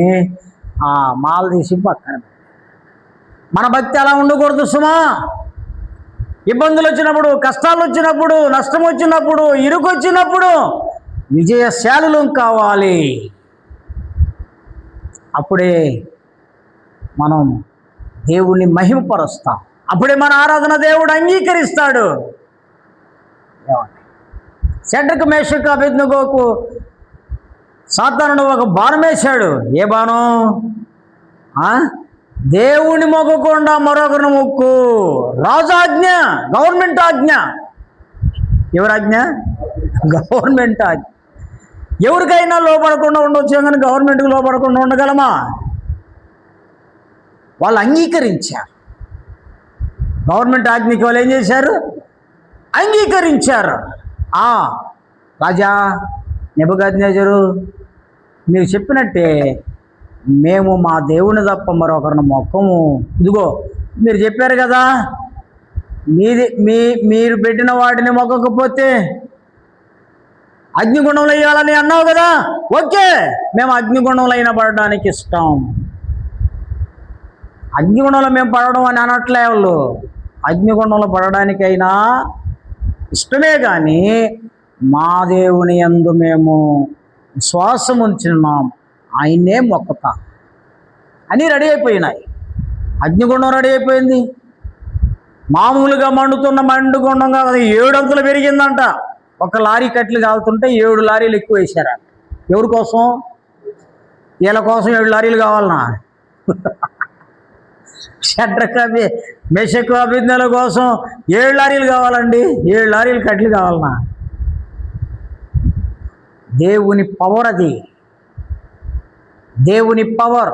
మాల తీసి పక్కన. మన భక్తి అలా ఉండకూడదు సుమా. ఇబ్బందులు వచ్చినప్పుడు, కష్టాలు వచ్చినప్పుడు, నష్టం వచ్చినప్పుడు, ఇరుకు వచ్చినప్పుడు విజయశాలులు కావాలి. అప్పుడే మనం దేవుణ్ణి మహిమపరుస్తాం, అప్పుడే మన ఆరాధన దేవుడు అంగీకరిస్తాడు. షడ్రకు, మేషకు, అబేద్నెగోకు సాతానుడు ఒక బాణం వేశాడు. ఏ బాణం? దేవుని మొక్కకుండా మరొకరిని మొక్కు. రాజాజ్ఞ, గవర్నమెంట్ ఆజ్ఞ. ఎవరాజ్ఞ? గవర్నమెంట్ ఆజ్ఞ. ఎవరికైనా లోపడకుండా ఉండొచ్చు, కానీ గవర్నమెంట్కి లోపడకుండా ఉండగలమా? వాళ్ళు అంగీకరించారు. గవర్నమెంట్ ఆజ్ఞకి వాళ్ళు ఏం చేశారు? అంగీకరించారు. రాజా నెబుకద్నెజరు, మీరు చెప్పినట్టే మేము మా దేవుని తప్ప మరొకరిని మొక్కము. ఇదిగో మీరు చెప్పారు కదా, మీరు పెట్టిన వాటిని మొక్కకపోతే అగ్నిగుణంలో వేయాలని అన్నావు కదా, ఓకే, మేము అగ్నిగుణంలో అయినా పడడానికి ఇష్టం. అగ్నిగుణంలో మేము పడడం అని అనట్లే వాళ్ళు, అగ్నిగుణంలో పడడానికైనా ఇష్టమే, కానీ మా దేవుని యందు మేము విశ్వాసం ఉంచున్నాం, ఆయన్నే మొక్కుతాం అని రెడీ అయిపోయినాయి. అగ్నిగుండం రెడీ అయిపోయింది. మామూలుగా మండుతున్న మండుగుండం కాదు, 7 అంతలు పెరిగిందంట. ఒక లారీ కట్లు కాలుతుంటే 7 లారీలు ఎక్కువ వేశారంట. ఎవరి కోసం? వీళ్ళ కోసం 7 లారీలు కావాలనా? షడ్రకు, మేషకు, అబేద్నెగో కోసం 7 లారీలు కావాలండి, 7 లారీలు కట్లు కావాలనా? దేవుని పవర్ అది, దేవుని పవర్.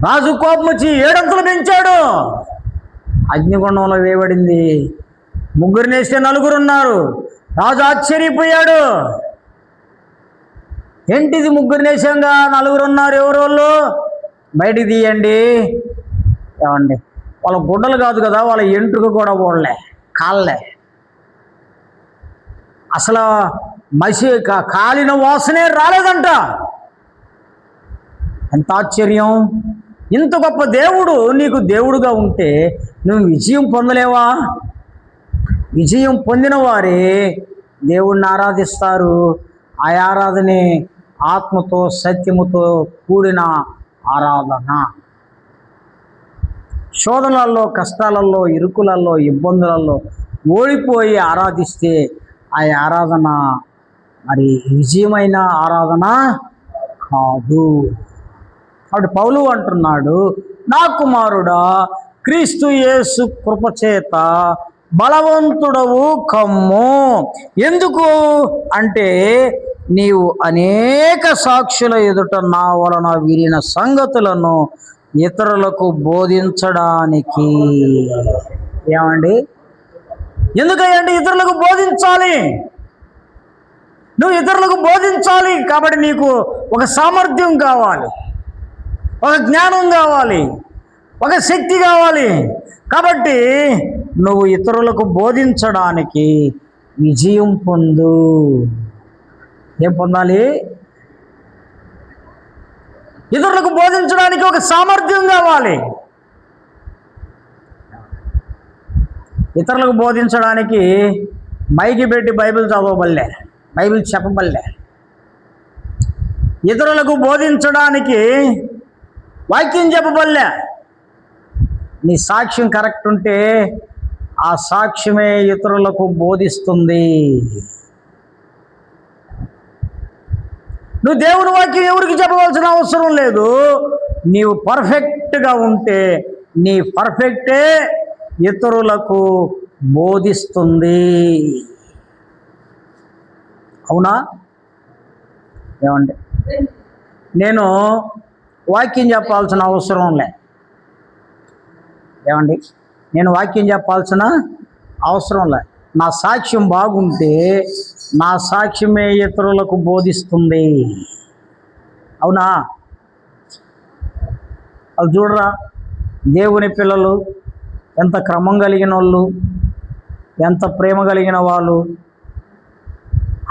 రాజు కోపం వచ్చి 7 అంతలు పెంచాడు. అగ్నిగుండంలో వేయబడింది. 3 వేస్తే 4 ఉన్నారు. రాజు ఆశ్చర్యపోయాడు. ఏంటిది 3 వేసాంగా 4 ఉన్నారు, ఎవరోళ్ళు? బయటికి తీయండి. ఏమండి, వాళ్ళ గుడ్డలు కాదు కదా, వాళ్ళ ఎంట్రుక కూడా ఓడలే, కాళ్ళే. అసలు కాలిన వాసనే రాలేదంట. ఎంత ఆశ్చర్యం! ఇంత గొప్ప దేవుడు నీకు దేవుడుగా ఉంటే నువ్వు విజయం పొందలేవా? విజయం పొందిన వారే దేవుణ్ణి ఆరాధిస్తారు. ఆ ఆరాధనే ఆత్మతో సత్యముతో కూడిన ఆరాధన. శోధనలలో, కష్టాలలో, ఇరుకులలో, ఇబ్బందులలో ఓడిపోయి ఆరాధిస్తే ఆ ఆరాధన మరి విజయమైన ఆరాధన కాదు. కాబట్టి పౌలు అంటున్నాడు, నా కుమారుడా, క్రీస్తు యేసు కృపచేత బలవంతుడవు కమ్ము. ఎందుకు అంటే నీవు అనేక సాక్షుల ఎదుట నా వలన విరిన సంగతులను ఇతరులకు బోధించడానికి. ఏమండి, ఎందుకంటే ఇతరులకు బోధించాలి. నువ్వు ఇతరులకు బోధించాలి కాబట్టి నీకు ఒక సామర్థ్యం కావాలి, ఒక జ్ఞానం కావాలి, ఒక శక్తి కావాలి. కాబట్టి నువ్వు ఇతరులకు బోధించడానికి విజయం పొందు. ఏం పొందాలి? ఇతరులకు బోధించడానికి ఒక సామర్థ్యం కావాలి. ఇతరులకు బోధించడానికి మైకి పెట్టి బైబిల్ చదవబల్లే, బైబిల్ చెప్పబల్లే. ఇతరులకు బోధించడానికి వాక్యం చెప్పబల్లే. నీ సాక్ష్యం కరెక్ట్ ఉంటే ఆ సాక్ష్యమే ఇతరులకు బోధిస్తుంది. నువ్వు దేవుని వాక్యం ఎవరికి చెప్పవలసిన అవసరం లేదు. నీవు పర్ఫెక్ట్గా ఉంటే నీ పర్ఫెక్టే ఇతరులకు బోధిస్తుంది. అవునా? ఏమండి, నేను వాక్యం చెప్పాల్సిన అవసరం లే. ఏమండి, నేను వాక్యం చెప్పాల్సిన అవసరం లే. నా సాక్ష్యం బాగుంటే నా సాక్ష్యమే ఇతరులకు బోధిస్తుంది. అవునా? అది చూడరా, దేవుని పిల్లలు ఎంత క్రమం కలిగిన వాళ్ళు, ఎంత ప్రేమ కలిగిన వాళ్ళు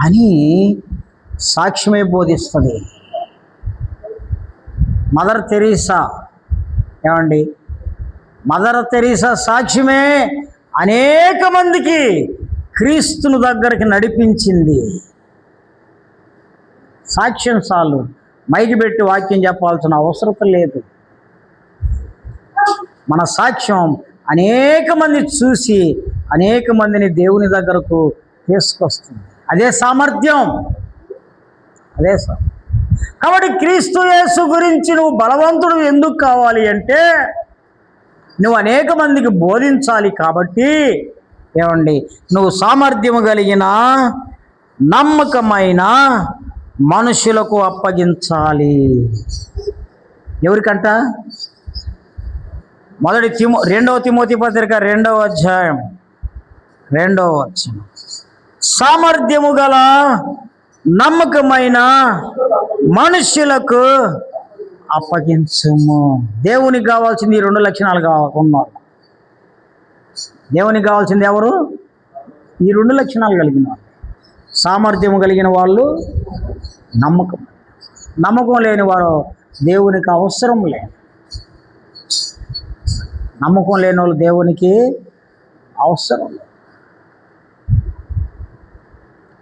అని సాక్ష్యమే బోధిస్తుంది. మదర్ తెరీసా, ఏమండి, మదర్ తెరీసా సాక్ష్యమే అనేక మందికి క్రీస్తుని దగ్గరికి నడిపించింది. సాక్ష్యం చాలు, మైకి పెట్టి వాక్యం చెప్పాల్సిన అవసరం లేదు. మన సాక్ష్యం అనేక మంది చూసి అనేక మందిని దేవుని దగ్గరకు తీసుకొస్తుంది. అదే సామర్థ్యం, అదే కాబట్టి క్రీస్తు యేసు గురించి నువ్వు బలవంతుడు ఎందుకు కావాలి అంటే నువ్వు అనేక మందికి బోధించాలి. కాబట్టి ఏమండి, నువ్వు సామర్థ్యము కలిగిన నమ్మకమైన మనుషులకు అప్పగించాలి. ఎవరికంట? 2వ తిమోతి పత్రిక 2వ అధ్యాయం 2వ వచనం. సామర్థ్యము గల నమ్మకమైన మనుషులకు అప్పగించుము. దేవునికి కావాల్సింది ఈ 2 లక్షణాలు ఉన్నారు. దేవునికి కావాల్సింది ఎవరు? ఈ 2 లక్షణాలు కలిగిన వాళ్ళు. సామర్థ్యము కలిగిన వాళ్ళు, నమ్మకం లేని వారు దేవునికి అవసరం లేదు. నమ్మకం లేని వాళ్ళు దేవునికి అవసరం లేదు.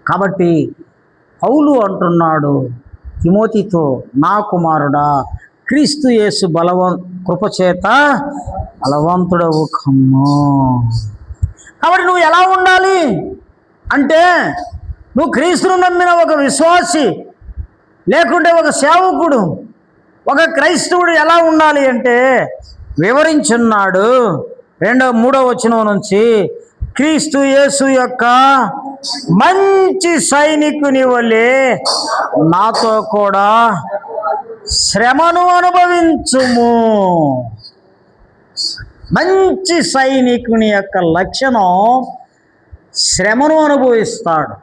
కాబట్టి పౌలు అంటున్నాడు తిమోతితో, నా కుమారుడా, క్రీస్తు యేసు కృపచేత బలవంతుడవు కమ్ము. కాబట్టి నువ్వు ఎలా ఉండాలి అంటే, నువ్వు క్రీస్తును నమ్మిన ఒక విశ్వాసి, లేకుంటే ఒక సేవకుడు, ఒక క్రైస్తవుడు ఎలా ఉండాలి అంటే వివరించున్నాడు 3వ వచనం నుంచి. క్రీస్తు యేసు యొక్క మంచి సైనికుని వలె నాతో కూడా శ్రమను అనుభవించుము. మంచి సైనికుని యొక్క లక్షణం శ్రమను అనుభవిస్తాడు.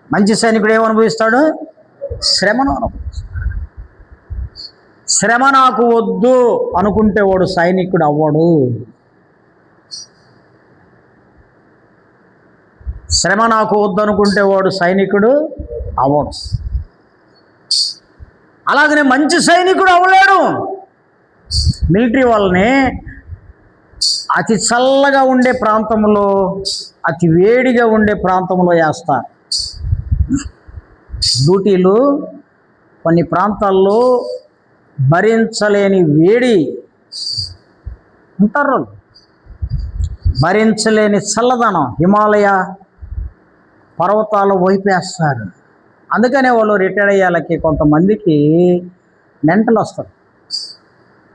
మంచి సైనికుడు ఏమనుభవిస్తాడు? శ్రమను అనుభవిస్తాడు. శ్రమ నాకు వద్దు అనుకుంటే వాడు సైనికుడు అవ్వడు. శ్రమ నాకు వద్దు అనుకుంటే వాడు సైనికుడు అవ్వడు. అలాగనే మంచి సైనికుడు అవ్వలేడు. మిలిటరీ వాళ్ళని అతి చల్లగా ఉండే ప్రాంతంలో అతి వేడిగా ఉండే ప్రాంతంలో వేస్తారు. డ్యూటీలు కొన్ని ప్రాంతాల్లో భరించలేని వేడి ఉంటారు, భరించలేని చల్లదనం హిమాలయ పర్వతాలు వైపేస్తారు. అందుకనే వాళ్ళు రిటైర్ అయ్యేళ్ళకి కొంతమందికి మెంటలు వస్తారు.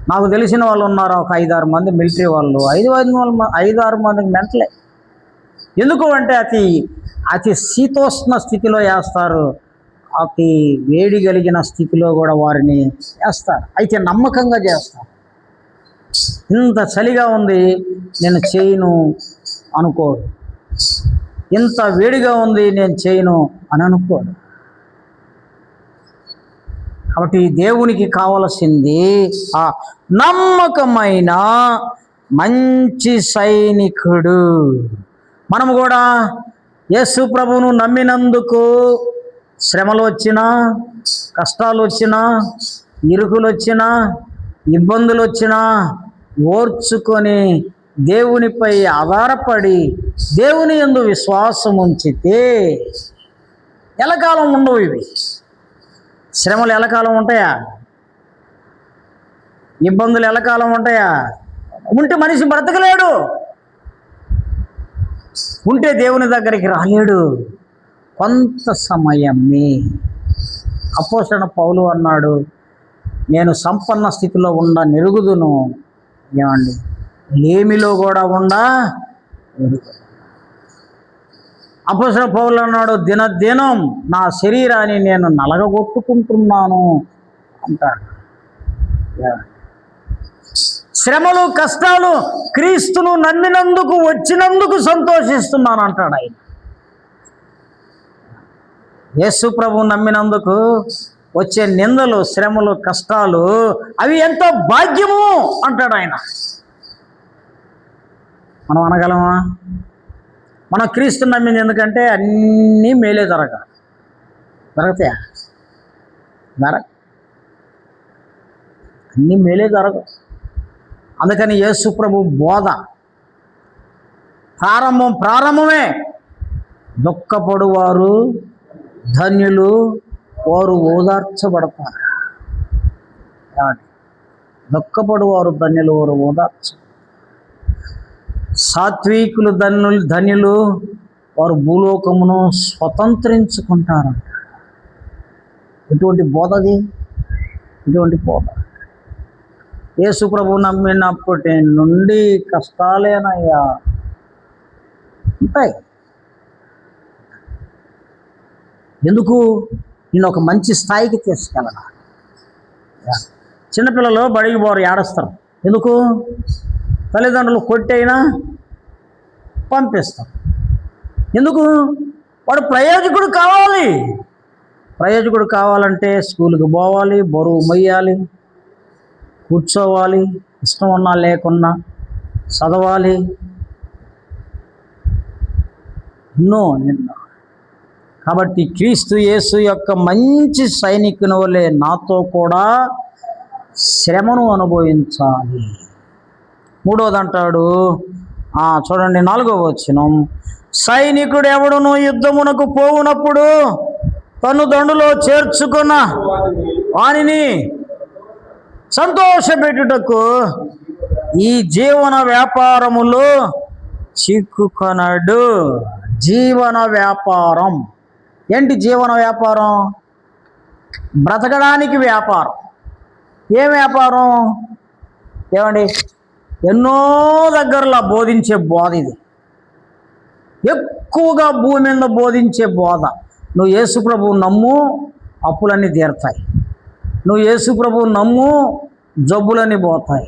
నాకు తెలిసిన వాళ్ళు ఉన్నారు, ఒక 5-6 మంది మిలిటరీ వాళ్ళు, 5-6 మందికి మెంటలే. ఎందుకు అంటే అతి శీతోష్ణ స్థితిలో వేస్తారు, అతి వేడి కలిగిన స్థితిలో కూడా వారిని వేస్తారు. అయితే నమ్మకంగా చేస్తారు. ఇంత చలిగా ఉంది నేను చేయను అనుకోడు, ఇంత వేడిగా ఉంది నేను చేయను అని అనుకోడు. కాబట్టి దేవునికి కావలసింది ఆ నమ్మకమైన మంచి సైనికుడు. మనము కూడా యేసు ప్రభువును నమ్మినందుకు శ్రమలు వచ్చినా, కష్టాలు వచ్చినా, ఇరుకులు వచ్చినా, ఇబ్బందులు వచ్చినా ఓర్చుకొని దేవునిపై ఆధారపడి దేవుని యందు విశ్వాసం ఉంచితే ఎల్లకాలం ఉండవు. ఇవి శ్రమలు ఎల్లకాలం ఉంటాయా? ఇబ్బందులు ఎల్లకాలం ఉంటాయా? ఉంటే మనిషి బ్రతకలేడు, ఉంటే దేవుని దగ్గరికి రాలేడు. కొంత సమయమే. అపోస్తలుడైన పౌలు అన్నాడు, నేను సంపన్న స్థితిలో నెరుగుదును, ఏమండి లేమిలో కూడా నెరుగుదు. అపోస్తలుడైన పౌలు అన్నాడు, దినదినం నా శరీరాన్ని నేను నలగగొట్టుకుంటున్నాను అంటాడు. శ్రమలు కష్టాలు క్రీస్తును నమ్మినందుకు వచ్చినందుకు సంతోషిస్తున్నాను అంటాడు ఆయన. యేసు ప్రభువు నమ్మినందుకు వచ్చే నిందలు, శ్రమలు, కష్టాలు అవి ఎంతో భాగ్యము అంటాడు ఆయన. మనం అనగలమా? మనం క్రీస్తుని నమ్మింది ఎందుకంటే అన్నీ మేలే జరుగుతాయా? అన్నీ మేలే జరగవు. అందుకని యేసు ప్రభు బోధ ప్రారంభమే దుఃఖపడువారు ధన్యులు, వారు ఓదార్చబడతారు. దుఃఖపడువారు ధన్యులు, వారు ఓదార్చబడతారు. సాత్వికులు ధన్యులు, వారు భూలోకమును స్వతంత్రించుకుంటారు. ఎటువంటి బోధది? ఇటువంటి బోధ. యేసు ప్రభువు నమ్మినప్పటి నుండి కష్టాలేనయ్యా ఉంటాయి. ఎందుకు? నేను ఒక మంచి స్థాయికి తీసుకెళ్ళాలి. చిన్నపిల్లలు బడికి పోరు, ఏడుస్తారు. ఎందుకు? తల్లిదండ్రులు కొట్టైనా పంపిస్తారు. ఎందుకు? వాడు ప్రయోజకుడు కావాలి. ప్రయోజకుడు కావాలంటే స్కూల్కి పోవాలి, బరువు మొయ్యాలి, కూర్చోవాలి, ఇష్టం ఉన్నా లేకున్నా చదవాలి. ఎన్నో. కాబట్టి క్రీస్తు యేసు యొక్క మంచి సైనికుని వలె నాతో కూడా శ్రమను అనుభవించాలి. మూడోది అంటాడు, చూడండి 4వ వచనం, సైనికుడు ఎవడును యుద్ధమునకు పోవునప్పుడు తను దండులో చేర్చుకున్న వానిని సంతోషపెట్టుటకు ఈ జీవన వ్యాపారములో చిక్కుకొనడు. జీవన వ్యాపారం ఏంటి? జీవన వ్యాపారం బ్రతకడానికి వ్యాపారం. ఏ వ్యాపారం? ఏమండి, ఎన్నో దగ్గరలో బోధించే బోధ ఇది. ఎక్కువగా భూమి మీద బోధించే బోధ. నువ్వు యేసు ప్రభువు నమ్ము, అప్పులన్నీ తీరుతాయి. నువ్వు యేసు ప్రభువు నమ్ము, జబ్బులన్నీ పోతాయి.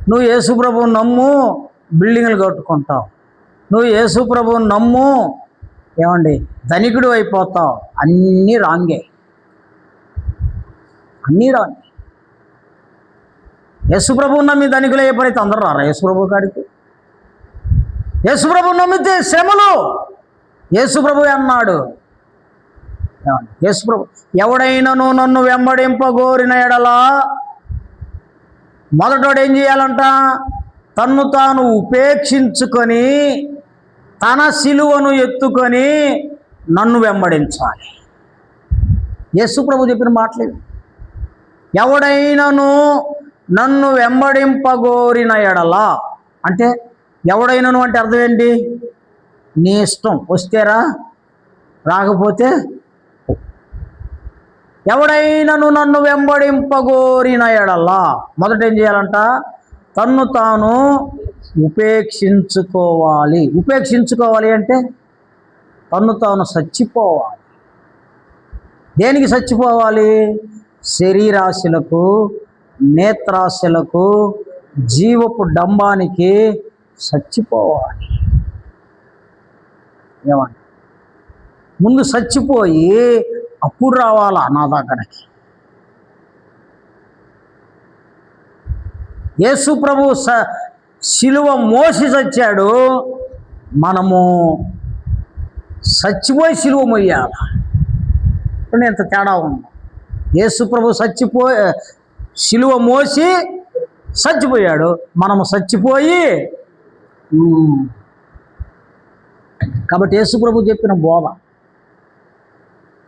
నువ్వు యేసు ప్రభువు నమ్ము, బిల్డింగ్లు కట్టుకుంటావు. నువ్వు యేసు ప్రభువు నమ్ము, ఏమండి ధనికుడు అయిపోతావు. అన్నీ రాంగే, అన్నీ రాంగే. యేసు ప్రభువు నమ్మి ధనికులు అయ్యే పని అందరూ రారా యేసు ప్రభు కాడికి? యేసు ప్రభువు నమ్మితే శ్రమలు. యేసు ప్రభు అన్నాడు, యేసు ప్రభు, ఎవడైనాను నన్ను వెంబడింపగోరిన ఎడలా మొదటోడు ఏం చేయాలంట? తన్ను తాను ఉపేక్షించుకొని తన సిలువను ఎత్తుకొని నన్ను వెంబడించాలి. యేసు ప్రభు చెప్పిన మాటలేదు. ఎవడైనను నన్ను వెంబడింపగోరిన ఎడలా, అంటే ఎవడైనను అంటే అర్థం ఏంటి? నీ ఇష్టం, వస్తేరా, రాకపోతే. ఎవడైనను నన్ను వెంబడింపగోరిన ఎడలా మొదట ఏం చేయాలంట? తన్ను తాను ఉపేక్షించుకోవాలి. ఉపేక్షించుకోవాలి అంటే తన్ను తాను చచ్చిపోవాలి. దేనికి చచ్చిపోవాలి? శరీరాశలకు, నేత్రాశలకు, జీవపు డంబానికి చచ్చిపోవాలి. ఏమండి? ముందు చచ్చిపోయి అప్పుడు రావాలా నా దగ్గరికి. యేసు ప్రభు శిలువ మోసి చచ్చాడు, మనము చచ్చిపోయి శిలువ మొయ్యాలి. ఇప్పుడు ఎంత తేడా ఉంది. యేసు ప్రభు శిలువ మోసి చచ్చిపోయాడు, మనము చచ్చిపోయి. కాబట్టి యేసు ప్రభు చెప్పిన బోధ,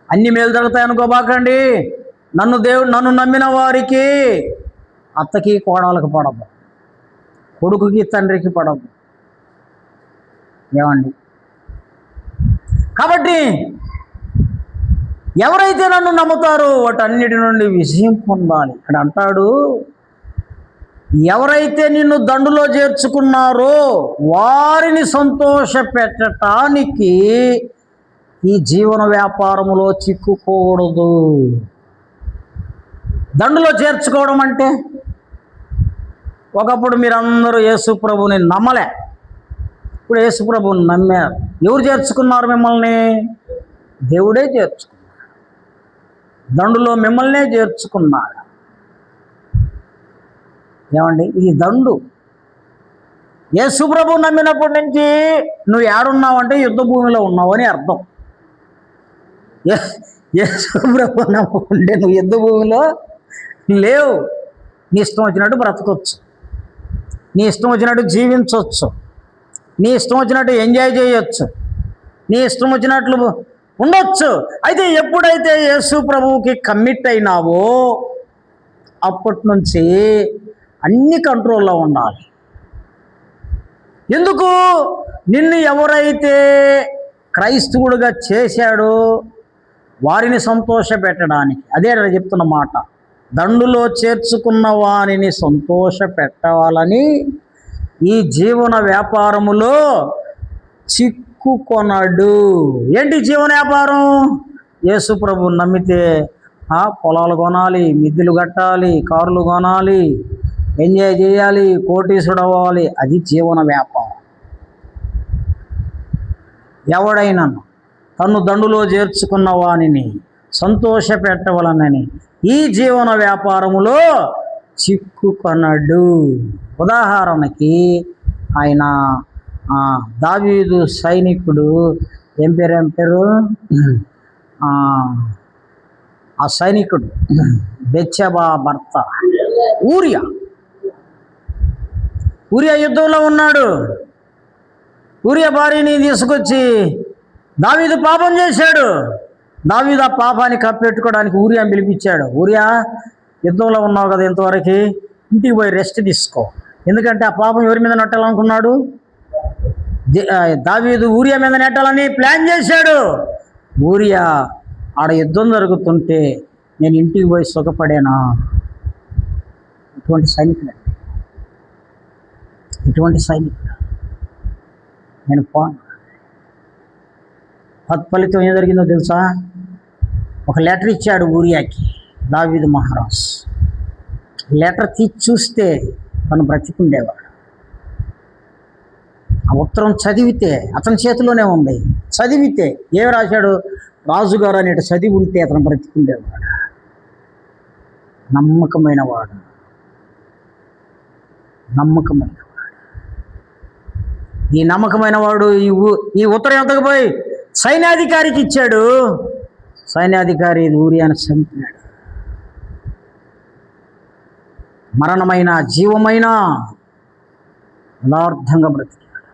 అన్ని మేలు జరుగుతాయి అనుకోబాకండి. నన్ను నమ్మిన వారికి అత్తకి కోడలకు పడదు, కొడుకుకి తండ్రికి పడదు. ఏమండి? కాబట్టి ఎవరైతే నన్ను నమ్ముతారో వాటన్నిటి నుండి విజయం పొందాలి. ఇక్కడ అంటాడు, ఎవరైతే నిన్ను దండులో చేర్చుకున్నారో వారిని సంతోష పెట్టడానికి ఈ జీవన వ్యాపారములో చిక్కుకోకూడదు. దండులో చేర్చుకోవడం అంటే, ఒకప్పుడు మీరందరూ యేసు ప్రభుని నమ్మలే, ఇప్పుడు యేసు ప్రభుని నమ్మారు. ఎవరు చేర్చుకున్నారు మిమ్మల్ని? దేవుడే చేర్చుకున్నాడు. దండులో మిమ్మల్నే చేర్చుకున్నాడు. ఏమండి? ఇది దండు. యేసు ప్రభు నమ్మినప్పటి నుంచి నువ్వు ఏడున్నావంటే యుద్ధ భూమిలో ఉన్నావు అని అర్థం. యేసు ప్రభు నమ్ముకుంటే నువ్వు యుద్ధ భూమిలో లేవు. నీ ఇష్టం వచ్చినట్టు బ్రతకొచ్చు, నీ ఇష్టం వచ్చినట్టు జీవించవచ్చు, నీ ఇష్టం వచ్చినట్టు ఎంజాయ్ చేయొచ్చు, నీ ఇష్టం వచ్చినట్లు ఉండొచ్చు. అయితే ఎప్పుడైతే యేసు ప్రభువుకి కమిట్ అయినావో అప్పటి నుంచి అన్ని కంట్రోల్లో ఉండాలి. ఎందుకు? నిన్ను ఎవరైతే క్రైస్తవుడిగా చేశాడో వారిని సంతోష పెట్టడానికి. అదే చెప్తున్న మాట, దండులో చేర్చుకున్న వారిని సంతోష పెట్టవాలని ఈ జీవన వ్యాపారములో చిక్కుకొనడు. ఏంటి జీవన వ్యాపారం? యేసు ప్రభు నమ్మితే పొలాలు కొనాలి, మిద్దెలు కట్టాలి, కార్లు కొనాలి, ఎంజాయ్ చేయాలి, కోటీసుడు అవ్వాలి. అది జీవన వ్యాపారం. ఎవడైనా తన్ను దండులో చేర్చుకున్న వానిని సంతోష పెట్టవలనని ఈ జీవన వ్యాపారములో చిక్కుకొనడు. ఉదాహరణకి ఆయన దావీదు సైనికుడు, ఏం పేరు ఆ సైనికుడు, బెత్షెబా భర్త ఊరియా యుద్ధంలో ఉన్నాడు. ఊరియా భార్యని తీసుకొచ్చి దావీదు పాపం చేశాడు. దావీదు ఆ పాపాన్ని కప్పెట్టుకోవడానికి ఊరియాని పిలిపించాడు. ఊరియా, యుద్ధంలో ఉన్నావు కదా ఇంతవరకు, ఇంటికి పోయి రెస్ట్ తీసుకో. ఎందుకంటే ఆ పాపం ఎవరి మీద నెట్టాలనుకున్నాడు? దావీదు ఊరియా మీద నెట్టాలని ప్లాన్ చేశాడు. ఊరియా ఆడ యుద్ధం జరుగుతుంటే నేను ఇంటికి పోయి సుఖపడేనా? ఇటువంటి సైనికుడు, నేను పోను. తత్ఫలితం ఏం జరిగిందో తెలుసా? ఒక లెటర్ ఇచ్చాడు ఊరియాకి దావీదు మహారాజ్. లెటర్ తీసి చూస్తే తను బ్రతికుండేవాడు. ఆ ఉత్తరం చదివితే అతని చేతిలోనే ఉంది. చదివితే ఏమి రాశాడు? రాజుగారు అనేటి చదివి ఉంటే అతను బ్రతికుండేవాడు. నమ్మకమైన వాడు. ఈ నమ్మకమైన వాడు ఈ ఉత్తరం ఎంతకు పోయి సైన్యాధికారికి ఇచ్చాడు. సైన్యాధికారి ఊరియాను చంపాడు. మరణమైన జీవమైన యథార్థంగా బ్రతికాడు.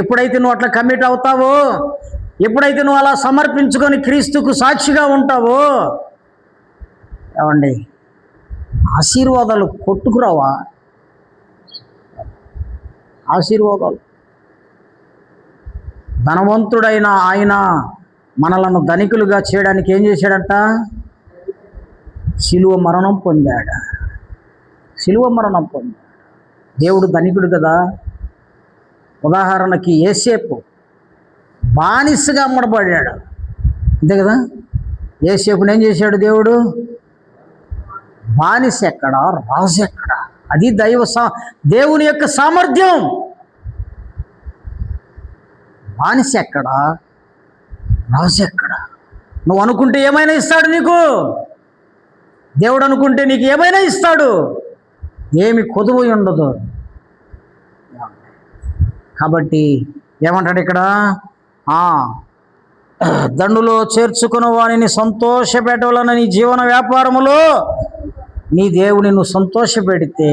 ఎప్పుడైతే నువ్వు అట్లా కమిట్ అవుతావో, ఎప్పుడైతే నువ్వు అలా సమర్పించుకొని క్రీస్తుకు సాక్షిగా ఉంటావో, ఏమండి, ఆశీర్వాదాలు కొట్టుకురావా? ఆశీర్వాదాలు. ధనవంతుడైన ఆయన మనలను ధనికులుగా చేయడానికి ఏం చేశాడంట? శిలువ మరణం పొందాడు. శిలువ మరణం పొందాడు. దేవుడు ధనికుడు కదా. ఉదాహరణకి యోసేపు బానిసగా అమ్మడబడ్డాడు, అంతే కదా. యోసేపుని ఏం చేశాడు దేవుడు? బానిస ఎక్కడ, రాజు ఎక్కడ? అది దేవుని యొక్క సామర్థ్యం. బానిస ఎక్కడ, రాజు ఎక్కడ? నువ్వు అనుకుంటే ఏమైనా ఇస్తాడు నీకు. దేవుడు అనుకుంటే నీకు ఏమైనా ఇస్తాడు, ఏమి కొదువు ఉండదు. కాబట్టి ఏమంటాడు ఇక్కడ? దండులో చేర్చుకున్న వారిని సంతోషపెట్టవాలని నీ జీవన వ్యాపారములో నీ దేవుని నువ్వు సంతోషపెడితే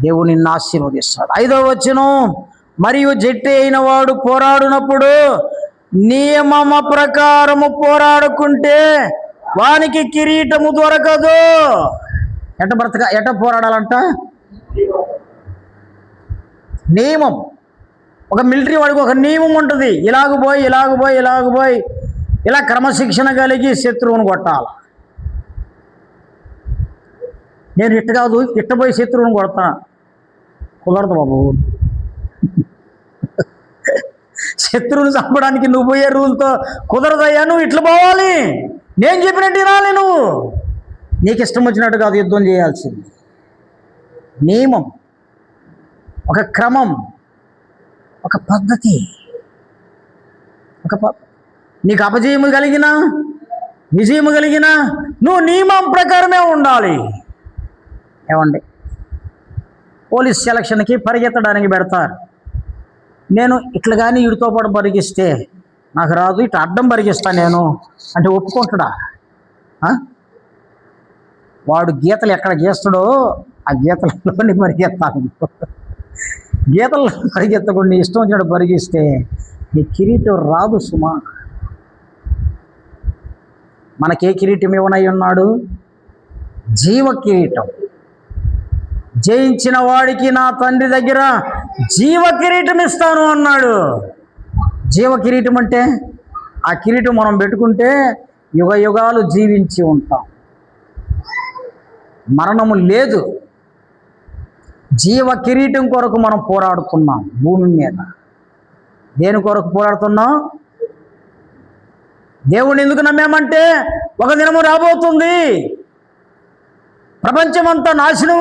దేవుడు నిన్ను ఆశీర్వదిస్తాడు. 5వ వచనం, మరియు జట్టి అయిన వాడు పోరాడినప్పుడు నియమమ ప్రకారము పోరాడుకుంటే వానికి కిరీటము దొరకదు. ఎట పోరాడాలంట? నియమం. ఒక మిలిటరీ వాడికి ఒక నియమం ఉంటుంది. ఇలాగ పోయి ఇలా క్రమశిక్షణ కలిగి శత్రువును కొట్టాలి. నేను ఇట్ట కాదు, పోయి శత్రువును కొడతా, కుదరదు బాబు. శత్రువుని చంపడానికి నువ్వు పోయే రూల్తో కుదరదయ్యా. నువ్వు ఇట్లా పోవాలి, నేను చెప్పినట్టు రాలే. నువ్వు నీకు ఇష్టం వచ్చినట్టు కాదు యుద్ధం చేయాల్సింది. నియమం, ఒక క్రమం, ఒక పద్ధతి, నీకు అపజయము కలిగినా విజయము కలిగినా నువ్వు నియమం ప్రకారమే ఉండాలి. ఏమండి, పోలీస్ సెలక్షన్కి పరిగెత్తడానికి పెడతారు. నేను ఇట్లా కానీ వీడితో పాటు పరిగిస్తే నాకు రాదు, ఇట్లా అడ్డం పరిగిస్తాను నేను అంటే ఒప్పుకుంటాడా? వాడు గీతలు ఎక్కడ గీస్తాడో ఆ గీతలలోని పరిగెత్తాను. గీతల్లో పరిగెత్తకుండా ఇష్టం వచ్చినట్టు పరిగిస్తే నీ కిరీటం రాదు సుమా. మనకే కిరీటం ఇవ్వనై ఉన్నాడు? జీవ కిరీటం. జయించిన వాడికి నా తండ్రి దగ్గర జీవ కిరీటం ఇస్తాను అన్నాడు. జీవ కిరీటం అంటే ఆ కిరీటం మనం పెట్టుకుంటే యుగ యుగాలు జీవించి ఉంటాం, మరణము లేదు. జీవ కిరీటం కొరకు మనం పోరాడుతున్నాం భూమి మీద. దేని కొరకు పోరాడుతున్నాం? దేవుణ్ణి ఎందుకు నమ్మామంటే ఒక దినము రాబోతుంది, ప్రపంచమంతా నాశనం